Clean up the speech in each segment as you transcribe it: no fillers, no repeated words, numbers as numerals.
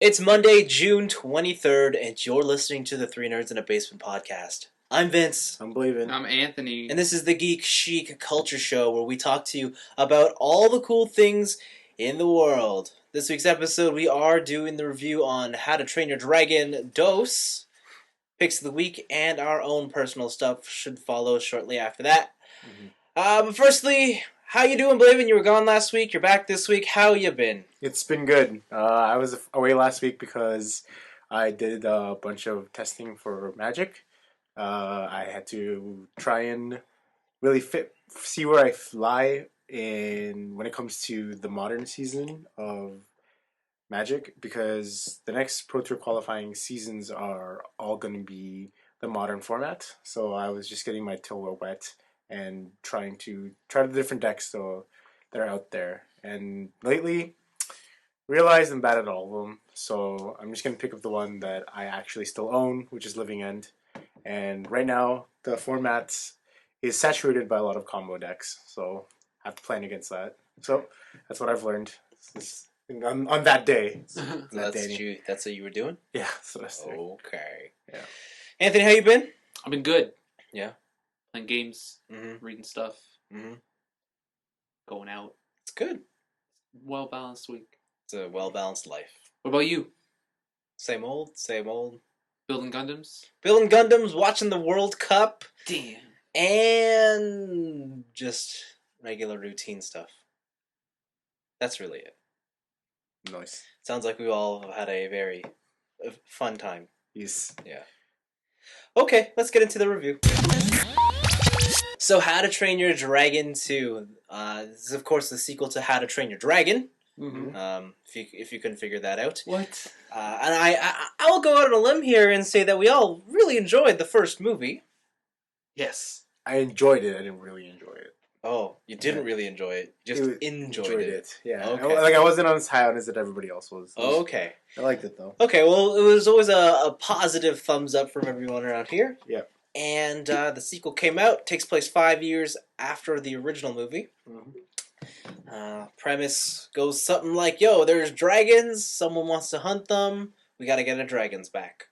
It's Monday, June 23rd, and you're listening to the Three Nerds in a Basement podcast. I'm Vince. I'm Blaven. I'm Anthony. And this is the Geek Chic Culture Show where we talk to you about all the cool things in the world. This week's episode, we are doing the review on How to Train Your Dragon Dose, Picks of the Week, and our own personal stuff should follow shortly after that. But firstly, how you doing, Blaven? You were gone last week. You're back this week. How you been? It's been good. I was away last week because I did a bunch of testing for Magic. I had to try and really see where I lie when it comes to the modern season of Magic, because the next Pro Tour qualifying seasons are all going to be the modern format. So I was just getting my toe wet and try the different decks that are out there. And lately, realized I'm bad at all of them. So I'm just going to pick up the one that I actually still own, which is Living End. And right now, the format is saturated by a lot of combo decks. So I have to plan against that. So that's what I've learned on that day. That's what you were doing? Yeah, that's what I was doing. Okay. Yeah. Anthony, how you been? I've been good. Yeah. Playing games, Mm-hmm. reading stuff, Mm-hmm. going out. It's good. Well-balanced week. It's a well-balanced life. What about you? Same old, same old. Building Gundams? Building Gundams, watching the World Cup, Damn. and just regular routine stuff. That's really it. Nice. Sounds like we all have had a very fun time. Yes. Yeah. Okay, let's get into the review. So, How to Train Your Dragon 2. This is, of course, the sequel to How to Train Your Dragon. Mm-hmm. If you couldn't figure that out. What? And I will go out on a limb here and say that we all really enjoyed the first movie. Yes. I enjoyed it. I didn't really enjoy it. Oh, you didn't really enjoy it. You just enjoyed it. Yeah. Okay. I wasn't on as high on it as everybody else was. Okay. I liked it, though. Okay, well, it was always a positive thumbs up from everyone around here. Yeah. And the sequel came out, takes place 5 years after the original movie. Mm-hmm. Premise goes something like, yo, there's dragons, someone wants to hunt them, we gotta get our dragons back.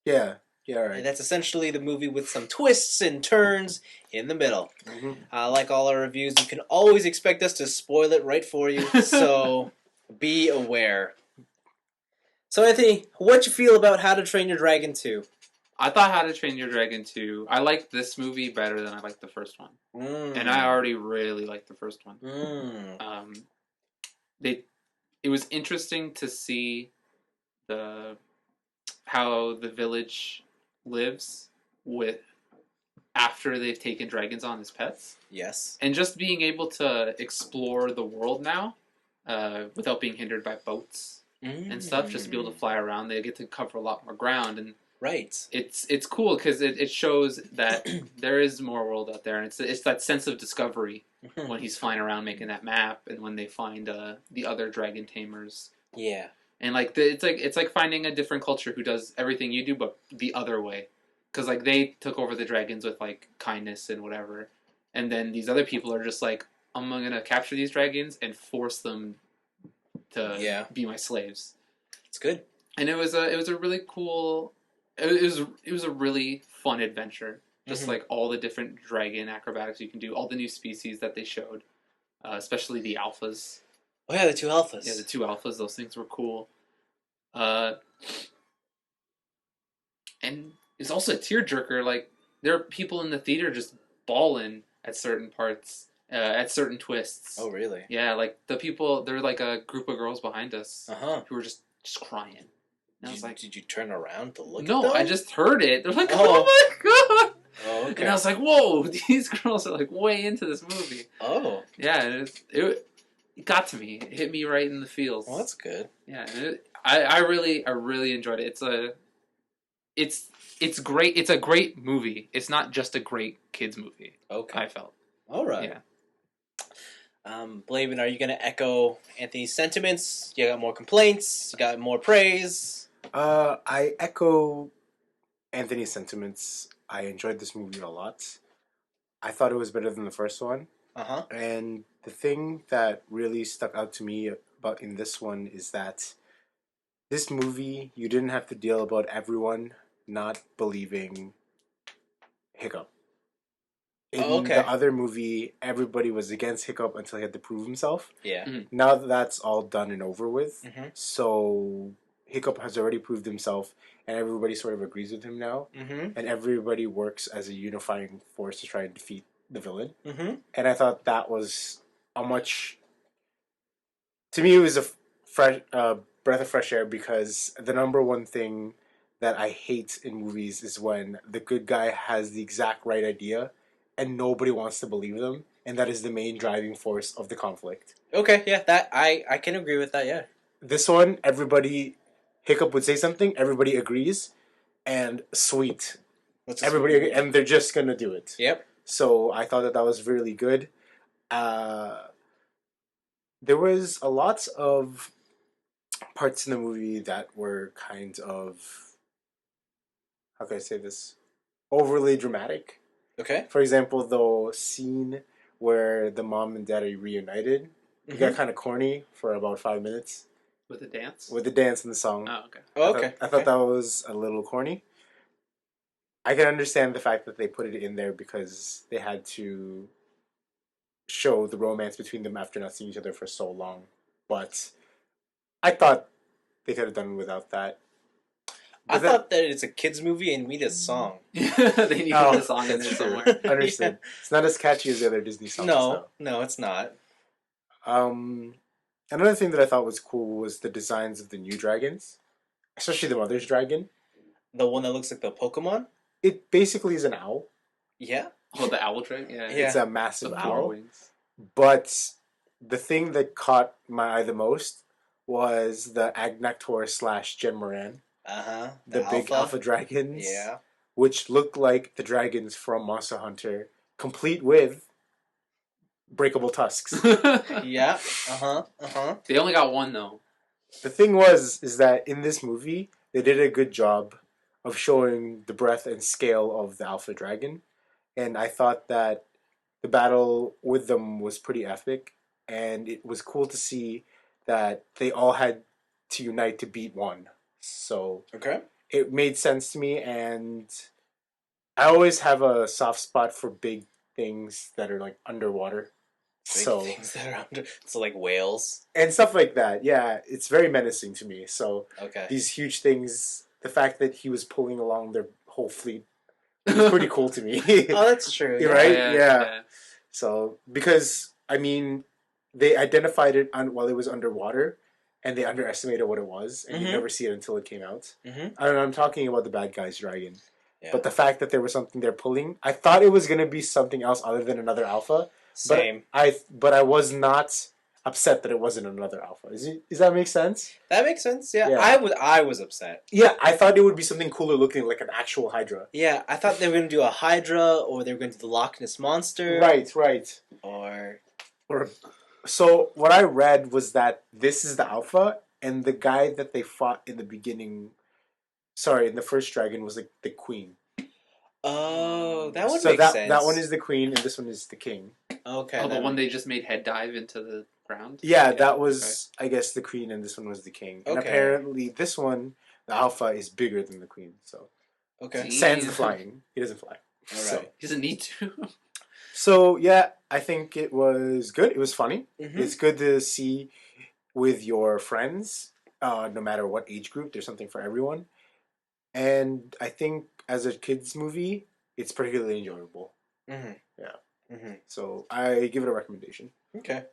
Yeah. Yeah, all right. And that's essentially the movie with some twists and turns in the middle. Mm-hmm. Like all our reviews, you can always expect us to spoil it right for you, so be aware. So, Anthony, what you feel about How to Train Your Dragon 2? I thought How to Train Your Dragon 2. I liked this movie better than I liked the first one. And I already really liked the first one. It was interesting to see how the village lives after they've taken dragons on as pets. Yes. And just being able to explore the world now without being hindered by boats and stuff, just to be able to fly around. They get to cover a lot more ground, and right. It's cool because it shows that there is more world out there, and it's that sense of discovery when he's flying around making that map, and when they find the other dragon tamers. Yeah. And it's like finding a different culture who does everything you do, but the other way, because like they took over the dragons with like kindness and whatever, and then these other people are just like, I'm gonna capture these dragons and force them to be my slaves. It's good. And it was a really cool. It was a really fun adventure. Just like all the different dragon acrobatics you can do, all the new species that they showed, especially the alphas. Oh yeah, the two alphas. Yeah, the two alphas. Those things were cool. And it's also a tearjerker. Like, there are people in the theater just bawling at certain parts, at certain twists. Oh really? Yeah, like the people. There were like a group of girls behind us who were just crying. And I was like, did you turn around to look at them? No, I just heard it. They're like, oh my god! Oh, okay. And I was like, whoa, these girls are like way into this movie. Oh. Yeah, and it got to me. It hit me right in the feels. Well, that's good. Yeah, and I really enjoyed it. It's great. It's a great movie. It's not just a great kids movie. Okay. I felt. All right. Yeah. Blaven, are you going to echo Anthony's sentiments? You got more complaints? You got more praise? I echo Anthony's sentiments. I enjoyed this movie a lot. I thought it was better than the first one. Uh-huh. And the thing that really stuck out to me about in this one is that this movie, you didn't have to deal about everyone not believing Hiccup. In the other movie, everybody was against Hiccup until he had to prove himself. Yeah. Now that that's all done and over with, Mm-hmm. so Hiccup has already proved himself, and everybody sort of agrees with him now, and everybody works as a unifying force to try and defeat the villain. And I thought that was a much... To me, it was a fresh breath of fresh air, because the number one thing that I hate in movies is when the good guy has the exact right idea and nobody wants to believe them, and that is the main driving force of the conflict. Okay, yeah, that I can agree with that, yeah. This one, everybody... Hiccup would say something, everybody agrees, and sweet. Everybody, and they're just gonna do it. Yep. So I thought that was really good. There was a lot of parts in the movie that were kind of... How can I say this? Overly dramatic. Okay. For example, the scene where the mom and dad are reunited, it got kind of corny for about 5 minutes. With the dance? With the dance and the song. Oh, okay. I thought that was a little corny. I can understand the fact that they put it in there because they had to show the romance between them after not seeing each other for so long. But I thought they could have done without that. I thought that it's a kids movie and we need a song. They needed a song in there somewhere. Understood. Yeah. It's not as catchy as the other Disney songs. No, it's not. Another thing that I thought was cool was the designs of the new dragons, especially the mother's dragon. The one that looks like the Pokemon? It basically is an owl. Yeah. Oh, the owl dragon? Yeah. It's a massive owl. Wings. But the thing that caught my eye the most was the Agnactor / Genmoran. The big alpha dragons. Yeah. Which look like the dragons from Monster Hunter, complete with breakable tusks. Yeah. They only got one, though. The thing is that in this movie, they did a good job of showing the breadth and scale of the alpha dragon. And I thought that the battle with them was pretty epic. And it was cool to see that they all had to unite to beat one. So it made sense to me, and I always have a soft spot for big things that are like underwater. Things that are under, so like whales and stuff like that. Yeah, it's very menacing to me. So these huge things, the fact that he was pulling along their whole fleet was pretty cool to me. Oh, that's true. Right? Yeah. So because I mean, they identified it while it was underwater. And they underestimated what it was, and you never see it until it came out. I don't know, I'm talking about the bad guy's dragon. Yeah. But the fact that there was something they're pulling, I thought it was going to be something else other than another alpha. Same. But I was not upset that it wasn't another alpha. Does that make sense? That makes sense, yeah. I was upset. Yeah, I thought it would be something cooler looking, like an actual Hydra. Yeah, I thought they were going to do a Hydra, or they were going to do the Loch Ness Monster. Right. Or So what I read was that this is the alpha, and the guy that they fought in the beginning, in the first dragon, was like the queen. Oh, that would make sense. That one is the queen, and this one is the king. Okay. Oh, the one they just made head dive into the ground? Yeah, that was, I guess, the queen, and this one was the king. And apparently this one, the alpha, is bigger than the queen, so... Okay. Sans the flying. He doesn't fly. All right. So. He doesn't need to. So, yeah, I think it was good. It was funny. It's good to see with your friends, no matter what age group. There's something for everyone. And I think as a kid's movie, it's particularly enjoyable. So I give it a recommendation. Okay.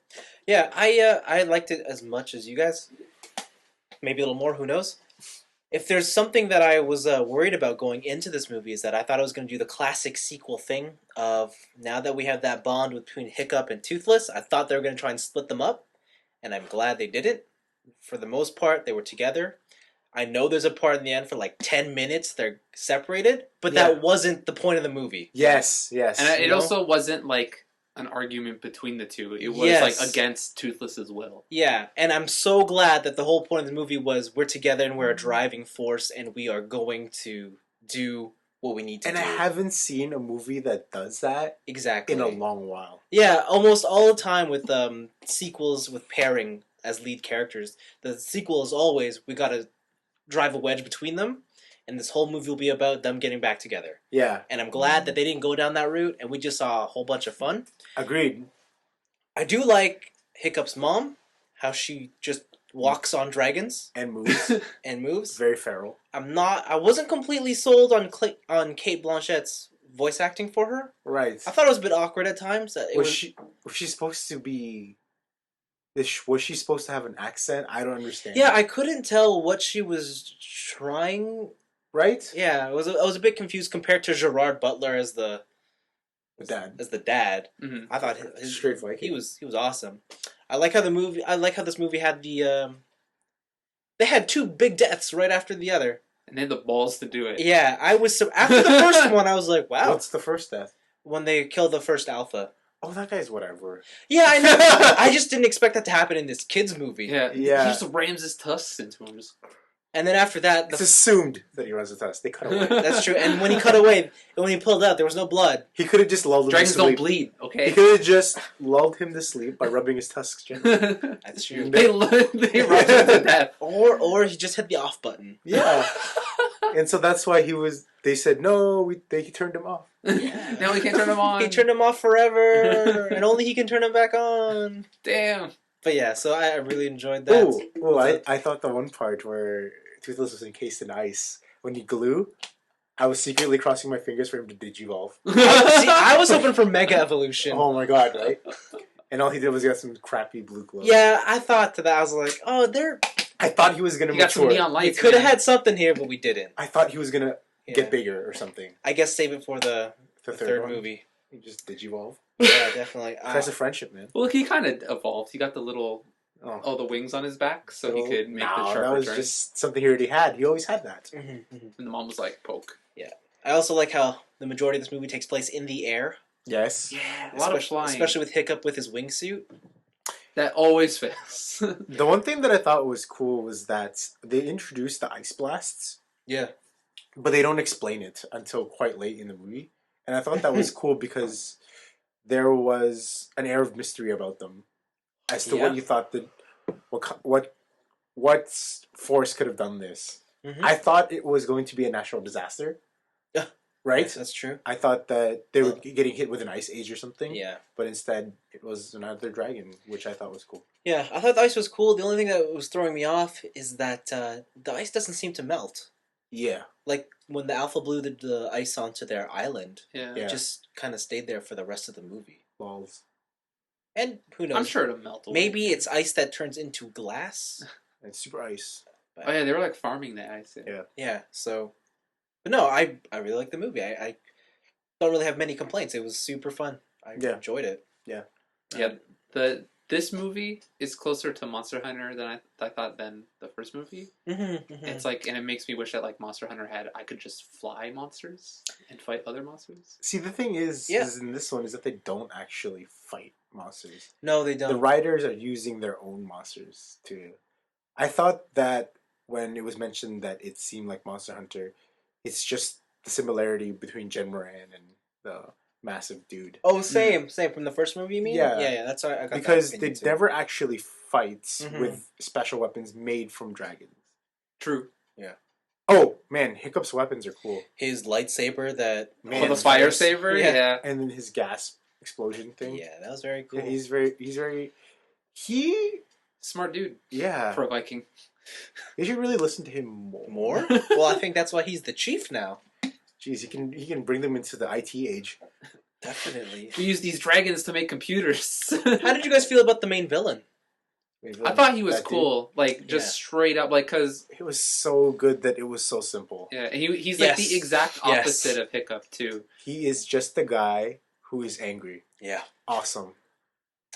Yeah, I liked it as much as you guys. Maybe a little more, who knows? If there's something that I was worried about going into this movie is that I thought I was going to do the classic sequel thing of, now that we have that bond between Hiccup and Toothless, I thought they were going to try and split them up, and I'm glad they didn't. For the most part, they were together. I know there's a part in the end for like 10 minutes they're separated, but that wasn't the point of the movie. Yes. And it also wasn't like an argument between the two. It was like against Toothless's will. Yeah, and I'm so glad that the whole point of the movie was we're together and we're a driving force and we are going to do what we need to do. And I haven't seen a movie that does that in a long while. Yeah, almost all the time with sequels with pairing as lead characters. The sequel is always, we gotta drive a wedge between them, and this whole movie will be about them getting back together. Yeah. And I'm glad that they didn't go down that route, and we just saw a whole bunch of fun. Agreed. I do like Hiccup's mom, how she just walks on dragons And moves. and moves. Very feral. I wasn't completely sold on Kate Blanchett's voice acting for her. Right. I thought it was a bit awkward at times. Was she supposed to be... Was she supposed to have an accent? I don't understand. Yeah, I couldn't tell what she was trying. Right? Yeah, I was a bit confused compared to Gerard Butler as the dad. As the dad. Mm-hmm. I thought his straight Viking. He was awesome. I like how this movie had the they had two big deaths right after the other. And they had the balls to do it. Yeah, after the first one I was like, wow. What's the first death? When they killed the first alpha. Oh, that guy's whatever. Yeah, I know. I just didn't expect that to happen in this kids movie. Yeah. He just rams his tusks into him. And then after that... It's assumed that he runs a test. They cut away. That's true. And when he cut away, and when he pulled out, there was no blood. He could have just lulled him Dragons to sleep. don't bleed, okay? He could have just lulled him to sleep by rubbing his tusks gently. That's true. They rubbed him to death. Or he just hit the off button. Yeah. And so that's why they said, no, he turned him off. Yeah. Now we can't turn him on. He turned him off forever, and only he can turn him back on. Damn. But yeah, so I really enjoyed that. Oh, I thought the one part where Toothless was encased in ice, when he glue, I was secretly crossing my fingers for him to digivolve. I was hoping for Mega Evolution. Oh my god, right? And all he did was get some crappy blue glow. Yeah, I thought that. I was like, oh, I thought he was going to got some mature. neon we lights. could have had something here, but we didn't. I thought he was going to get bigger or something. I guess save it for the third movie. He just digivolve. Yeah, definitely. That's a friendship, man. Well, he kind of evolved. He got the little... Oh, the wings on his back, so he could make the sharper that was turns. just something he already had. He always had that. Mm-hmm, mm-hmm. And the mom was like, poke. Yeah. I also like how the majority of this movie takes place in the air. Yes. Yeah, a lot of flying. Especially with Hiccup with his wingsuit. That always fails. The one thing that I thought was cool was that they introduced the ice blasts. Yeah. But they don't explain it until quite late in the movie. And I thought that was cool because there was an air of mystery about them. As to what you thought what force could have done this. Mm-hmm. I thought it was going to be a natural disaster. Right? Yes, that's true. I thought that they were getting hit with an ice age or something. Yeah. But instead, it was another dragon, which I thought was cool. Yeah, I thought the ice was cool. The only thing that was throwing me off is that the ice doesn't seem to melt. Yeah. Like, when the Alpha blew the ice onto their island, it just kind of stayed there for the rest of the movie. Balls. And who knows? I'm sure it'll melt away. Maybe it's ice that turns into glass. It's super ice. But, oh, yeah, they were, like, farming that ice. Yeah. Yeah, so... But no, I really like the movie. I don't really have many complaints. It was super fun. I enjoyed it. Yeah. Yeah, this movie is closer to Monster Hunter than I thought than the first movie. Mm-hmm, mm-hmm. It's like, and it makes me wish that like Monster Hunter I could just fly monsters and fight other monsters. See, the thing is in this one is that they don't actually fight monsters. No, they don't. The writers are using their own monsters to... I thought that when it was mentioned that it seemed like Monster Hunter, it's just the similarity between Jen Moran and the massive dude. Oh, same from the first movie. You mean? Yeah. That's why I got because that they too. never actually fight with special weapons made from dragons. True. Yeah. Oh man, Hiccup's weapons are cool. His lightsaber that the fire saber, yeah, and then his gas explosion thing. Yeah, that was very cool. Yeah, he's very smart dude. Yeah, for a Viking. You should really listen to him more. Well, I think that's why he's the chief now. Jeez, he can bring them into the IT age. Definitely. We use these dragons to make computers. How did you guys feel about the main villain? I thought he was cool, like just straight up, like because it was so good that it was so simple. Yeah, and he's like the exact opposite of Hiccup too. He is just the guy who is angry. Yeah, awesome.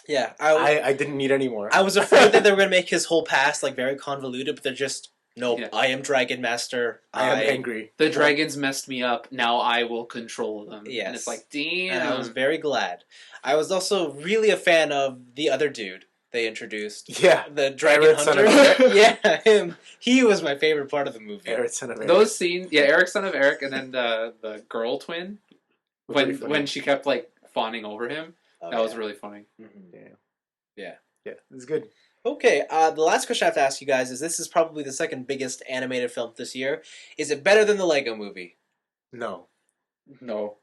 Yeah, I didn't need any more. I was afraid that they were gonna make his whole past like very convoluted, but they're just I am Dragon Master. I am angry. The dragons messed me up. Now I will control them. Yes, and it's like damn. And I was very glad. I was also really a fan of the other dude they introduced. Yeah, the Dragon Hunter. Yeah, him. He was my favorite part of the movie. Eric, son of Eric. Those scenes, Eric, son of Eric, and then the girl twin, when she kept like fawning over him. That was really funny. Mm-hmm. Yeah. It's good. Okay, the last question I have to ask you guys is: this is probably the second biggest animated film this year. Is it better than the Lego Movie? No. No.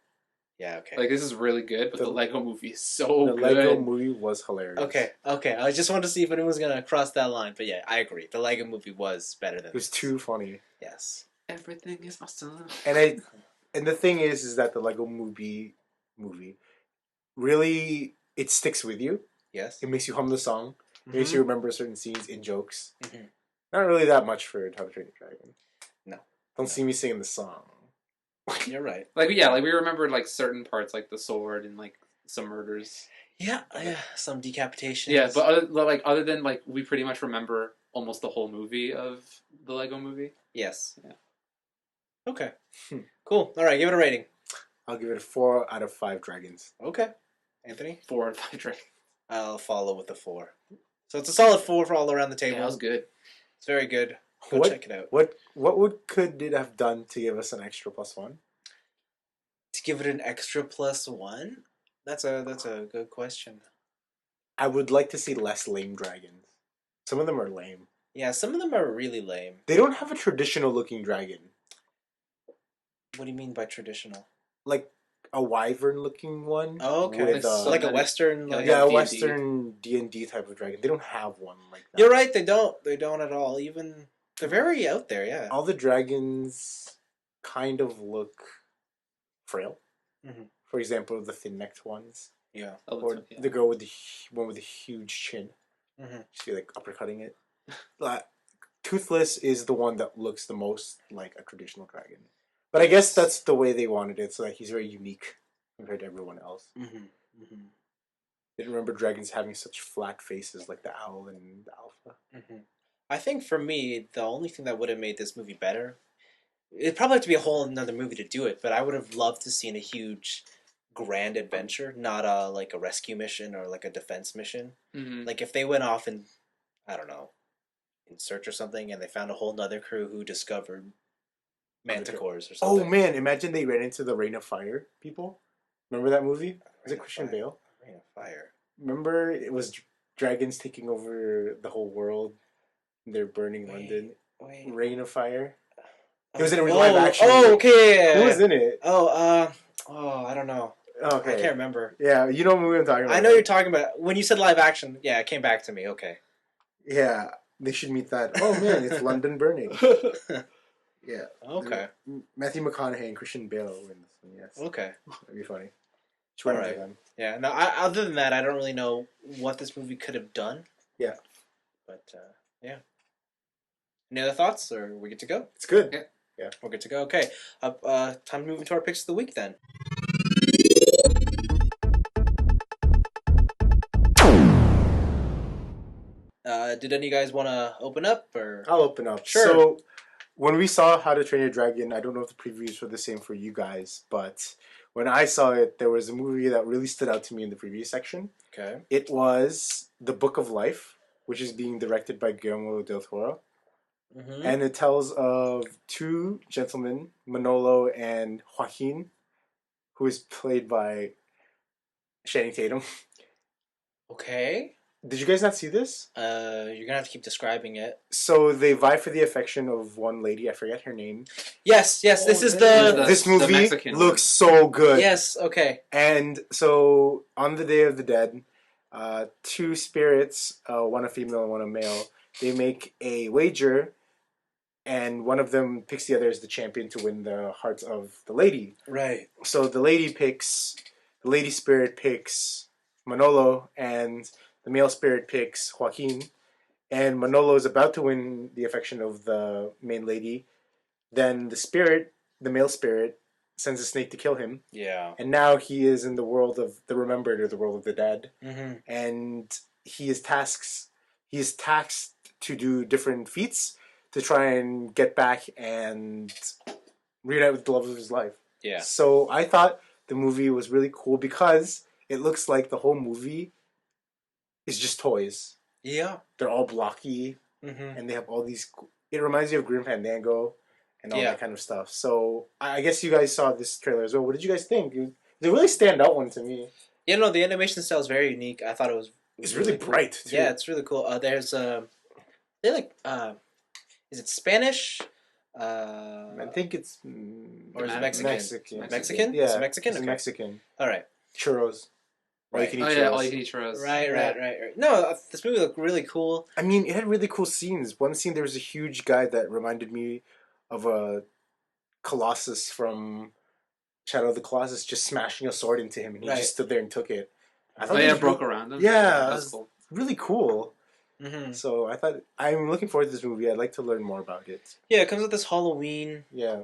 Yeah. Okay. Like, this is really good, but the Lego movie is so The good. Lego movie was hilarious. Okay. I just wanted to see if anyone was gonna cross that line, but yeah, I agree. The Lego Movie was better than. It was this. too funny. Yes. Everything is awesome. And the thing is that the Lego movie really it sticks with you. Yes. It makes you hum the song. It makes you remember certain scenes in jokes. Mhm. Not really that much for How to Train Your Dragon. No. Don't see me singing the song. You're right. Like, yeah, like we remembered like certain parts, like the sword and like some murders. Yeah. Some decapitations. Yeah, but other than like we pretty much remember almost the whole movie of the Lego movie. Yes. Yeah. Okay. Cool. All right. Give it a rating. I'll give it a 4 out of 5 dragons. Okay. Anthony? 4 out of 5 dragons. I'll follow with a 4. So it's a solid 4 for all around the table. Yeah, that was good. It's very good. Go check it out. What could it have done to give us an extra +1? To give it an extra +1? That's a good question. I would like to see less lame dragons. Some of them are lame. Yeah, some of them are really lame. They don't have a traditional looking dragon. What do you mean by traditional? Like a wyvern looking one. Oh, okay. With, like a Western. yeah, Like yeah, a D&D. Western D&D type of dragon. They don't have one like that. You're right. They don't. They don't at all. Even they're very out there. Yeah. All the dragons kind of look frail. Mhm. For example, the thin-necked ones, Yeah. or the girl with the one with the huge chin. Mhm. She's like uppercutting it. Like, Toothless is the one that looks the most like a traditional dragon. But I guess that's the way they wanted it, so that he's very unique compared to everyone else. Didn't remember dragons having such flat faces like the owl and the alpha. I think for me, the only thing that would have made this movie better, it'd probably have to be a whole another movie to do it, but I would have loved to seen a huge, grand adventure, not like a rescue mission or like a defense mission. Mm-hmm. Like if they went off and, I don't know, in search or something, and they found a whole nother crew who discovered manticores or something. Oh man, imagine they ran into the Rain of Fire people. Remember that movie? Was it Christian Bale? Rain of Fire. Remember it was dragons taking over the whole world. They're burning London. Wait. Rain of Fire. It was in a live action. Oh, okay. Yeah. Who was in it? I don't know. Okay. I can't remember. Yeah, you know what movie I'm talking about. I know you're talking about. When you said live action, yeah, it came back to me. Okay. Yeah, they should meet that. Oh man, it's London burning. Yeah. Okay. Matthew McConaughey and Christian Bale were in this one. Yes. Okay. That'd be funny. All right. Yeah. No. Other than that, I don't really know what this movie could have done. Yeah. But yeah. Any other thoughts, or we good to go? It's good. Yeah. We're good to go. Okay. Time to move into our picks of the week then. Did any of you guys want to open up, or? I'll open up. Sure. So, when we saw How to Train Your Dragon, I don't know if the previews were the same for you guys, but when I saw it, there was a movie that really stood out to me in the preview section. Okay. It was The Book of Life, which is being directed by Guillermo del Toro. Mm-hmm. And it tells of two gentlemen, Manolo and Joaquin, who is played by Channing Tatum. Okay. Did you guys not see this? You're gonna have to keep describing it. So they vie for the affection of one lady. I forget her name. Yes. This is This movie Mexican looks so good. Yes. Okay. And so on the Day of the Dead, two spirits, one a female and one a male, they make a wager, and one of them picks the other as the champion to win the hearts of the lady. Right. So the lady spirit picks Manolo, and the male spirit picks Joaquin. And Manolo is about to win the affection of the main lady. Then the male spirit, sends a snake to kill him. Yeah. And now he is in the world of the remembered, or the world of the dead. Mm-hmm. And he is tasked to do different feats to try and get back and reunite with the love of his life. Yeah. So I thought the movie was really cool because it looks like the whole movie is just toys. Yeah. They're all blocky, and they have all these. It reminds you of Grim Fandango and all that kind of stuff. So I guess you guys saw this trailer as well. What did you guys think? It really stand out one to me. Yeah, no, the animation style is very unique. I thought it It's really bright, too. Yeah, it's really cool. There's they like is it Spanish? I think it's Or is it Mexican? Mexican. Mexican? Yeah, It's Mexican. It's Okay. Mexican. All right. Churros. All you Right. can eat Oh churros. yeah, all you can eat churros. Right. No, this movie looked really cool. I mean, it had really cool scenes. One scene, there was a huge guy that reminded me of a Colossus from Shadow of the Colossus, just smashing a sword into him, and he Right. just stood there and took it. I Oh thought yeah, it it was broke around him. Yeah, That's cool. really cool. Mm-hmm. So I thought I'm looking forward to this movie. I'd like to learn more about it. Yeah, it comes with this Halloween. Yeah,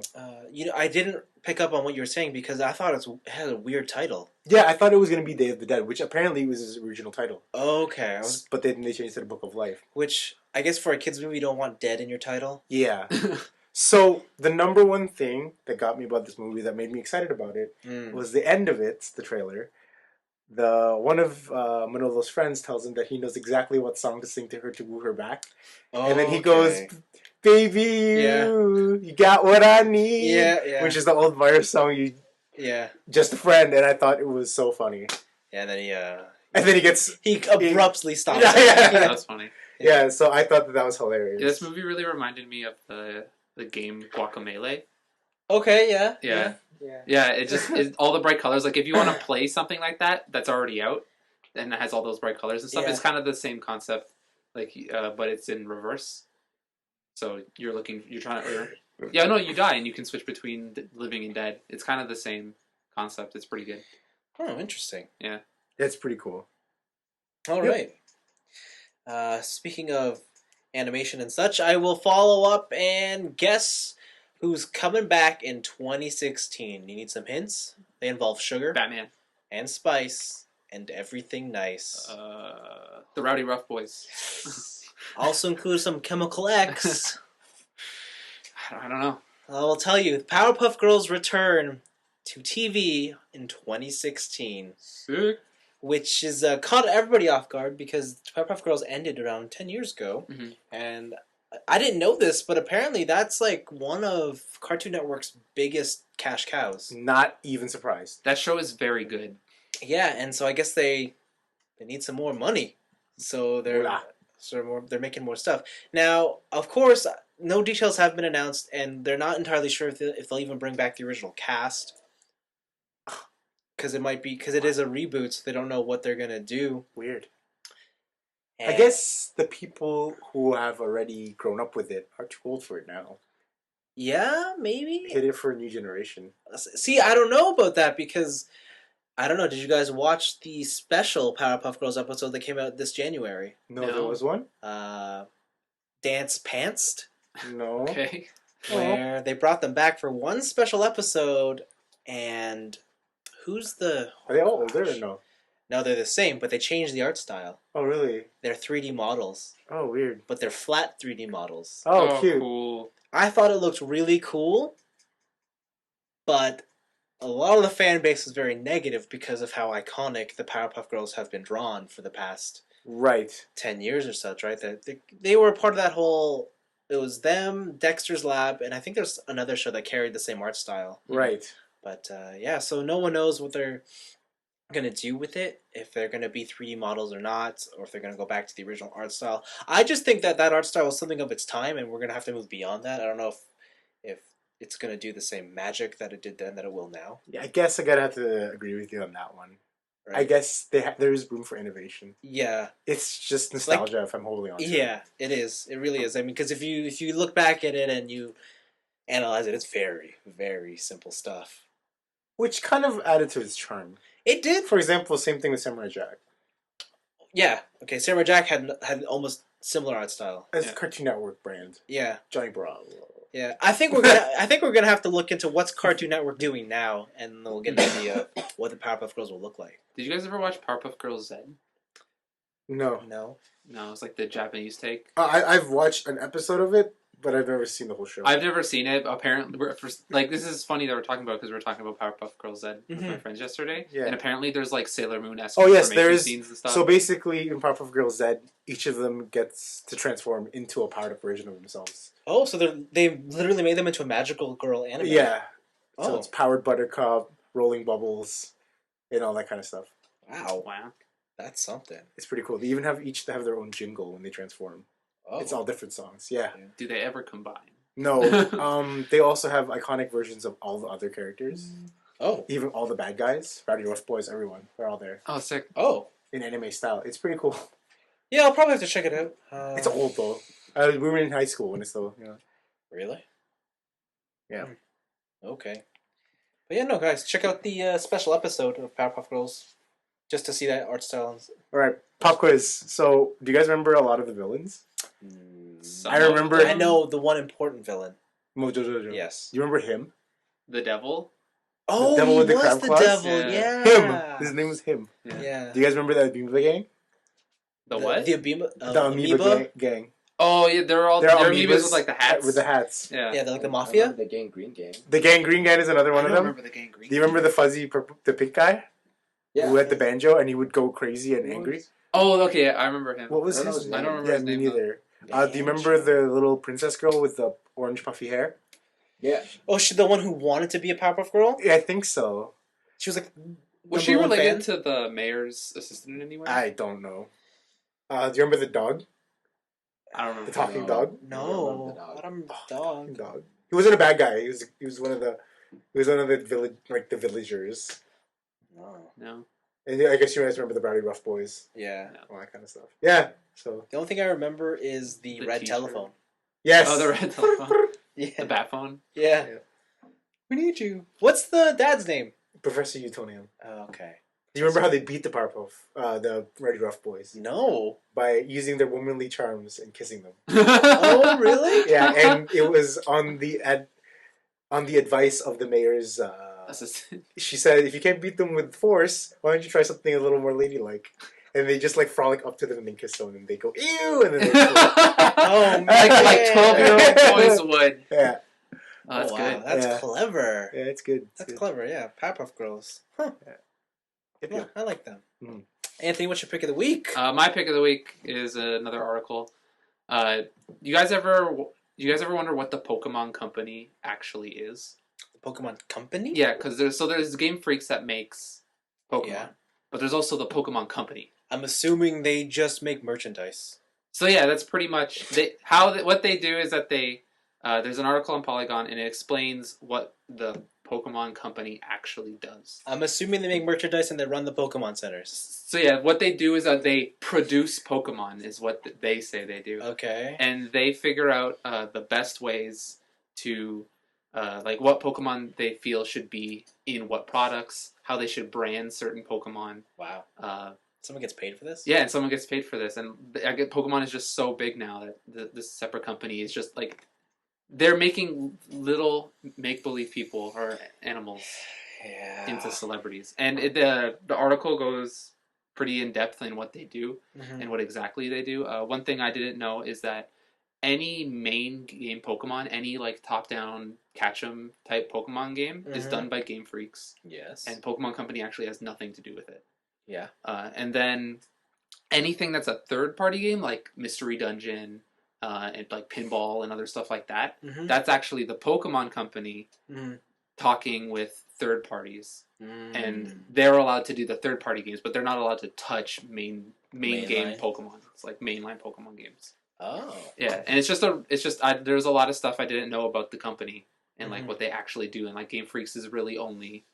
I didn't pick up on what you were saying because I thought it had a weird title. yeah. I thought it was gonna be Day of the Dead, which apparently was his original title. Okay, But then they changed it to the Book of Life. which I guess for a kids movie you don't want dead in your title. Yeah. So the number one thing that got me about this movie that made me excited about it was the end of it, the trailer. One of Manolo's friends tells him that he knows exactly what song to sing to her to woo her back, and then he goes, "Baby, you got what I need," Yeah. which is the old virus song. You Yeah. just a friend, and I thought it was so funny. Yeah, and then And then he gets he abruptly stops. Yeah. That's funny. yeah. So I thought that was hilarious. Yeah, this movie really reminded me of the game Guacamelee. Okay, yeah. Yeah. Yeah. Yeah, all the bright colors. Like if you want to play something like that's already out, and it has all those bright colors and stuff. Yeah. It's kind of the same concept, like but it's in reverse. So you're trying to. Yeah, no, you die and you can switch between living and dead. It's kind of the same concept. It's pretty good. Oh, interesting. Yeah. It's pretty cool. All Yep. right. Speaking of animation and such, I will follow up and guess who's coming back in 2016. You need some hints? They involve sugar Batman. and spice and everything nice. The Rowdy Rough Boys. Also include some Chemical X. I don't know. I will tell you, Powerpuff Girls return to TV in 2016. Sick. Which is caught everybody off guard because Powerpuff Girls ended around 10 years ago. Mhm. And I didn't know this, but apparently that's like one of Cartoon Network's biggest cash cows. Not even surprised. That show is very good. Yeah, and so I guess they need some more money. So they're Moolah. they're making more stuff. Now, of course, no details have been announced, and they're not entirely sure if they'll even bring back the original cast. Because it is a reboot, so they don't know what they're gonna do. Weird. And I guess the people who have already grown up with it are too old for it now. Yeah, maybe. Hit it for a new generation. See, I don't know about that because I don't know. Did you guys watch the special Powerpuff Girls episode that came out this January? No, No. there was one? Dance Pantsed, No. Okay. where they brought them back for one special episode, and who's the? Are they all older or no? No, they're the same, but they changed the art style. Oh, really? They're 3D models, Oh, weird. but they're flat 3D models. Oh, cute. Cool. I thought it looked really cool, but a lot of the fan base was very negative because of how iconic the Powerpuff Girls have been drawn for the past Right. 10 years or such, right? They were part of that whole... It was them, Dexter's Lab, and I think there's another show that carried the same art style. Right. But, yeah, so no one knows what they're going to do with it, if they're going to be 3D models or not, or if they're going to go back to the original art style. I just think that art style was something of its time, and we're going to have to move beyond that. I don't know if it's going to do the same magic that it did then that it will now. Yeah, I guess I gotta have to agree with you on that one. Right? I guess there is room for innovation. Yeah. It's just nostalgia if I'm holding on to it. Yeah, it is. It really is. I mean, because if you look back at it and you analyze it, it's very, very simple stuff. Which kind of added to its charm. It did. For example, same thing with Samurai Jack. Yeah. Okay, Samurai Jack had almost similar art style. As a Cartoon Network brand. Yeah. Johnny Bravo. Yeah. I think we're gonna have to look into what's Cartoon Network doing now, and then we'll get an idea of what the Powerpuff Girls will look like. Did you guys ever watch Powerpuff Girls Z? No. No. No, it's like the Japanese take. I've watched an episode of it, but I've never seen the whole show. I've never seen it. Apparently, this is funny that we're talking about because we're talking about Powerpuff Girls Z with my friends yesterday. Yeah. And apparently, there's like Sailor Moon-esque Oh yes, there is. scenes and stuff. So basically, in Powerpuff Girls Z, each of them gets to transform into a powered up version of themselves. Oh, so they've literally made them into a magical girl anime. Yeah. So Oh. it's powered Buttercup, rolling bubbles, and all that kind of stuff. Wow. Wow. That's something. It's pretty cool. They even have their own jingle when they transform. Oh. It's all different songs. Yeah. Do they ever combine? No. They also have iconic versions of all the other characters. Oh. Even all the bad guys. Rowdy Rough Boys, everyone. They're all there. Oh, sick. Oh. In anime style. It's pretty cool. Yeah, I'll probably have to check it out. It's old, though. We were in high school when it's still, Really? Yeah. Okay. But yeah, no, guys, check out the special episode of Powerpuff Girls just to see that art style. Alright, pop quiz. So, do you guys remember a lot of the villains? Some I of remember- them. I know the one important villain. Mojo Jojo. Yes. Do you remember him? The devil. Oh, devil he with the was crab the claws? devil. Yeah. Yeah. Him! His name was him. Yeah. Do you guys remember the Amoeba gang? The what? The amoeba. The Amoeba gang. Oh yeah, they're amoebas with like the hats. With the hats. Yeah. Yeah, they're like the I mafia. remember the Gang Green Gang. The Gang Green Gang is another one I of don't them. remember the Gang Green. Do you remember the the pink guy? Yeah. Who had the banjo and he would go crazy and angry? Oh, okay, I remember him. What was I don't his know I his don't name. remember Yeah, his me name. Though. neither. Do you remember the little princess girl with the orange puffy hair? Yeah. Oh, she the one who wanted to be a Powerpuff Girl? Yeah, I think so. She was like. Was she number one related fan? to the mayor's assistant in any way? I don't know. Do you remember the dog? I don't remember. The talking No. dog? No, dog. I don't Talking dog. dog. He wasn't a bad guy. He was one of the village the villagers. No. No. And I guess you guys remember the Rowdy Rough Boys, Yeah. all that kind of stuff. Yeah. So The only thing I remember is the, The red t-shirt. telephone. yes. Oh, the red telephone. Yeah. The bat phone. Yeah. Yeah. We need you. What's the dad's name? Professor Utonium. Oh, okay. Do you remember how they beat the Powerpuff, the Rowdy Rough Boys, No. by using their womanly charms and kissing them? Oh, really? Yeah, and it was on the advice of the mayor's. Assistant. She said, "If you can't beat them with force, why don't you try something a little more ladylike?" And they just like frolic up to them and then kiss them, and they go ew, and then they Oh, man. like 12-year-old boys would. yeah, Oh, that's wow, good. That's Yeah. clever. yeah, it's good. It's That's good. clever, yeah. Powerpuff Girls. Huh. Yep, Yeah, yep. I like them. Mhm. Anthony, what's your pick of the week? My pick of the week is another article. You guys ever wonder what the Pokemon Company actually is? The Pokemon Company? Yeah, because there's Game Freaks that makes Pokemon, Yeah. but there's also the Pokemon Company. I'm assuming they just make merchandise. So yeah, that's pretty much what they do is that they there's an article on Polygon and it explains what the Pokemon Company actually does. I'm assuming they make merchandise and they run the Pokemon centers. So yeah, what they do is that they produce Pokemon is what they say they do. Okay. And they figure out the best ways to like what Pokemon they feel should be in what products, how they should brand certain Pokemon. Wow. Someone gets paid for this? Yeah, and someone gets paid for this. And I get Pokemon is just so big now that this separate company is just like they're making little make-believe people or animals Yeah. into celebrities. And the article goes pretty in depth in what they do Mhm. and what exactly they do. One thing I didn't know is that any main game Pokemon, any like top-down catch 'em type Pokemon game is Mhm. done by Game Freaks, Yes. and Pokemon Company actually has nothing to do with it. Yeah. And then anything that's a third-party game like Mystery Dungeon and like Pinball and other stuff like that, Mhm. that's actually the Pokemon Company Mhm. talking with third parties. Mm. And they're allowed to do the third party games, but they're not allowed to touch main game Mainline. Pokemon. It's like mainline Pokemon games. Oh. Yeah, and there's a lot of stuff I didn't know about the company and like Mhm. what they actually do, and like Game Freaks is really only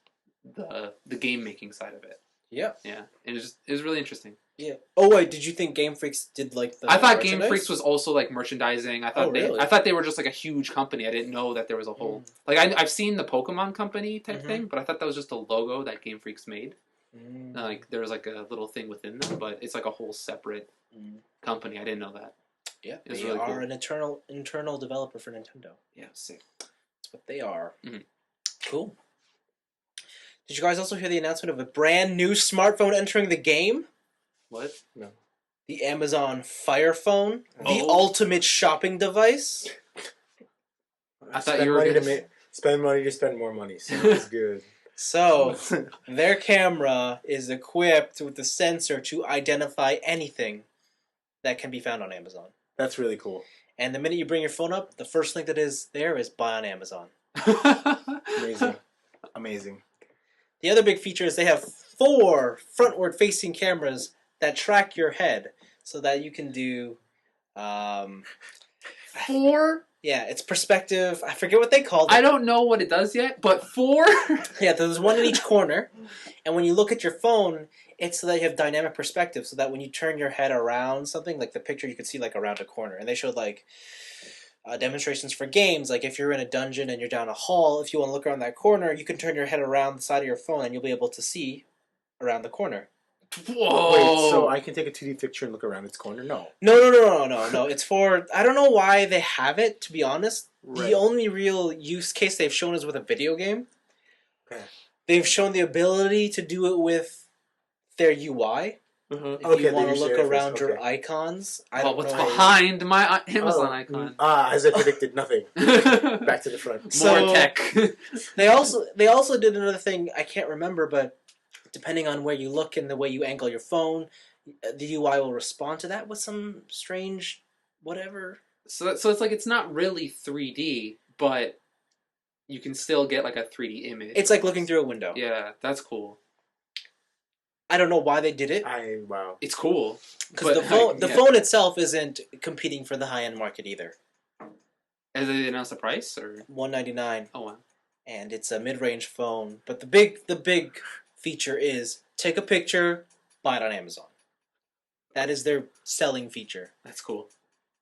the game making side of it. Yeah. Yeah, and it was really interesting. Yeah. Oh wait, did you think Game Freaks did like the? I thought Game merchandise? Freaks was also like merchandising. I thought really? I thought they were just like a huge company. I didn't know that there was a whole like I've seen the Pokemon Company type Mhm. thing, but I thought that was just a logo that Game Freaks made. Mm. Like there was like a little thing within them, but it's like a whole separate Mm. company. I didn't know that. Yeah, It's they really are cool. an internal developer for Nintendo. Yeah, sick. That's what they are. Mhm. Cool. Did you guys also hear the announcement of a brand new smartphone entering the game? What? No. The Amazon Fire Phone, the Oh. ultimate shopping device. I thought you were gonna spend money to spend more money. So it's good. So, their camera is equipped with a sensor to identify anything that can be found on Amazon. That's really cool. And the minute you bring your phone up, the first link that is there is buy on Amazon. Amazing. Amazing. The other big feature is they have 4 frontward-facing cameras that track your head so that you can do. 4? Yeah, it's perspective. I forget what they called it. I don't know what it does yet, but 4? Yeah, there's one in each corner, and when you look at your phone, it's so that you have dynamic perspective, so that when you turn your head around something, like the picture, you can see like around a corner. And they showed like demonstrations for games, like if you're in a dungeon and you're down a hall, if you want to look around that corner, you can turn your head around the side of your phone, and you'll be able to see around the corner. Whoa! Wait, so I can take a 2D picture and look around its corner? No. No. It's for, I don't know why they have it, to be honest. Right. The only real use case they've shown is with a video game. Okay. They've shown the ability to do it with their UI. Mm-hmm. If you want to look around your icons. I don't what's know. behind my Amazon icon? As I predicted, nothing. Back to the front. More tech. They also did another thing, I can't remember, but depending on where you look and the way you angle your phone, the UI will respond to that with some strange whatever. So it's like it's not really 3D, but you can still get like a 3D image. It's like looking through a window. Yeah, that's cool. I don't know why they did it. Wow. It's cool. Because the phone itself isn't competing for the high-end market either. Has they announced the price or $199. Oh wow. And it's a mid-range phone. But the big feature is take a picture, buy it on Amazon. That is their selling feature. That's cool.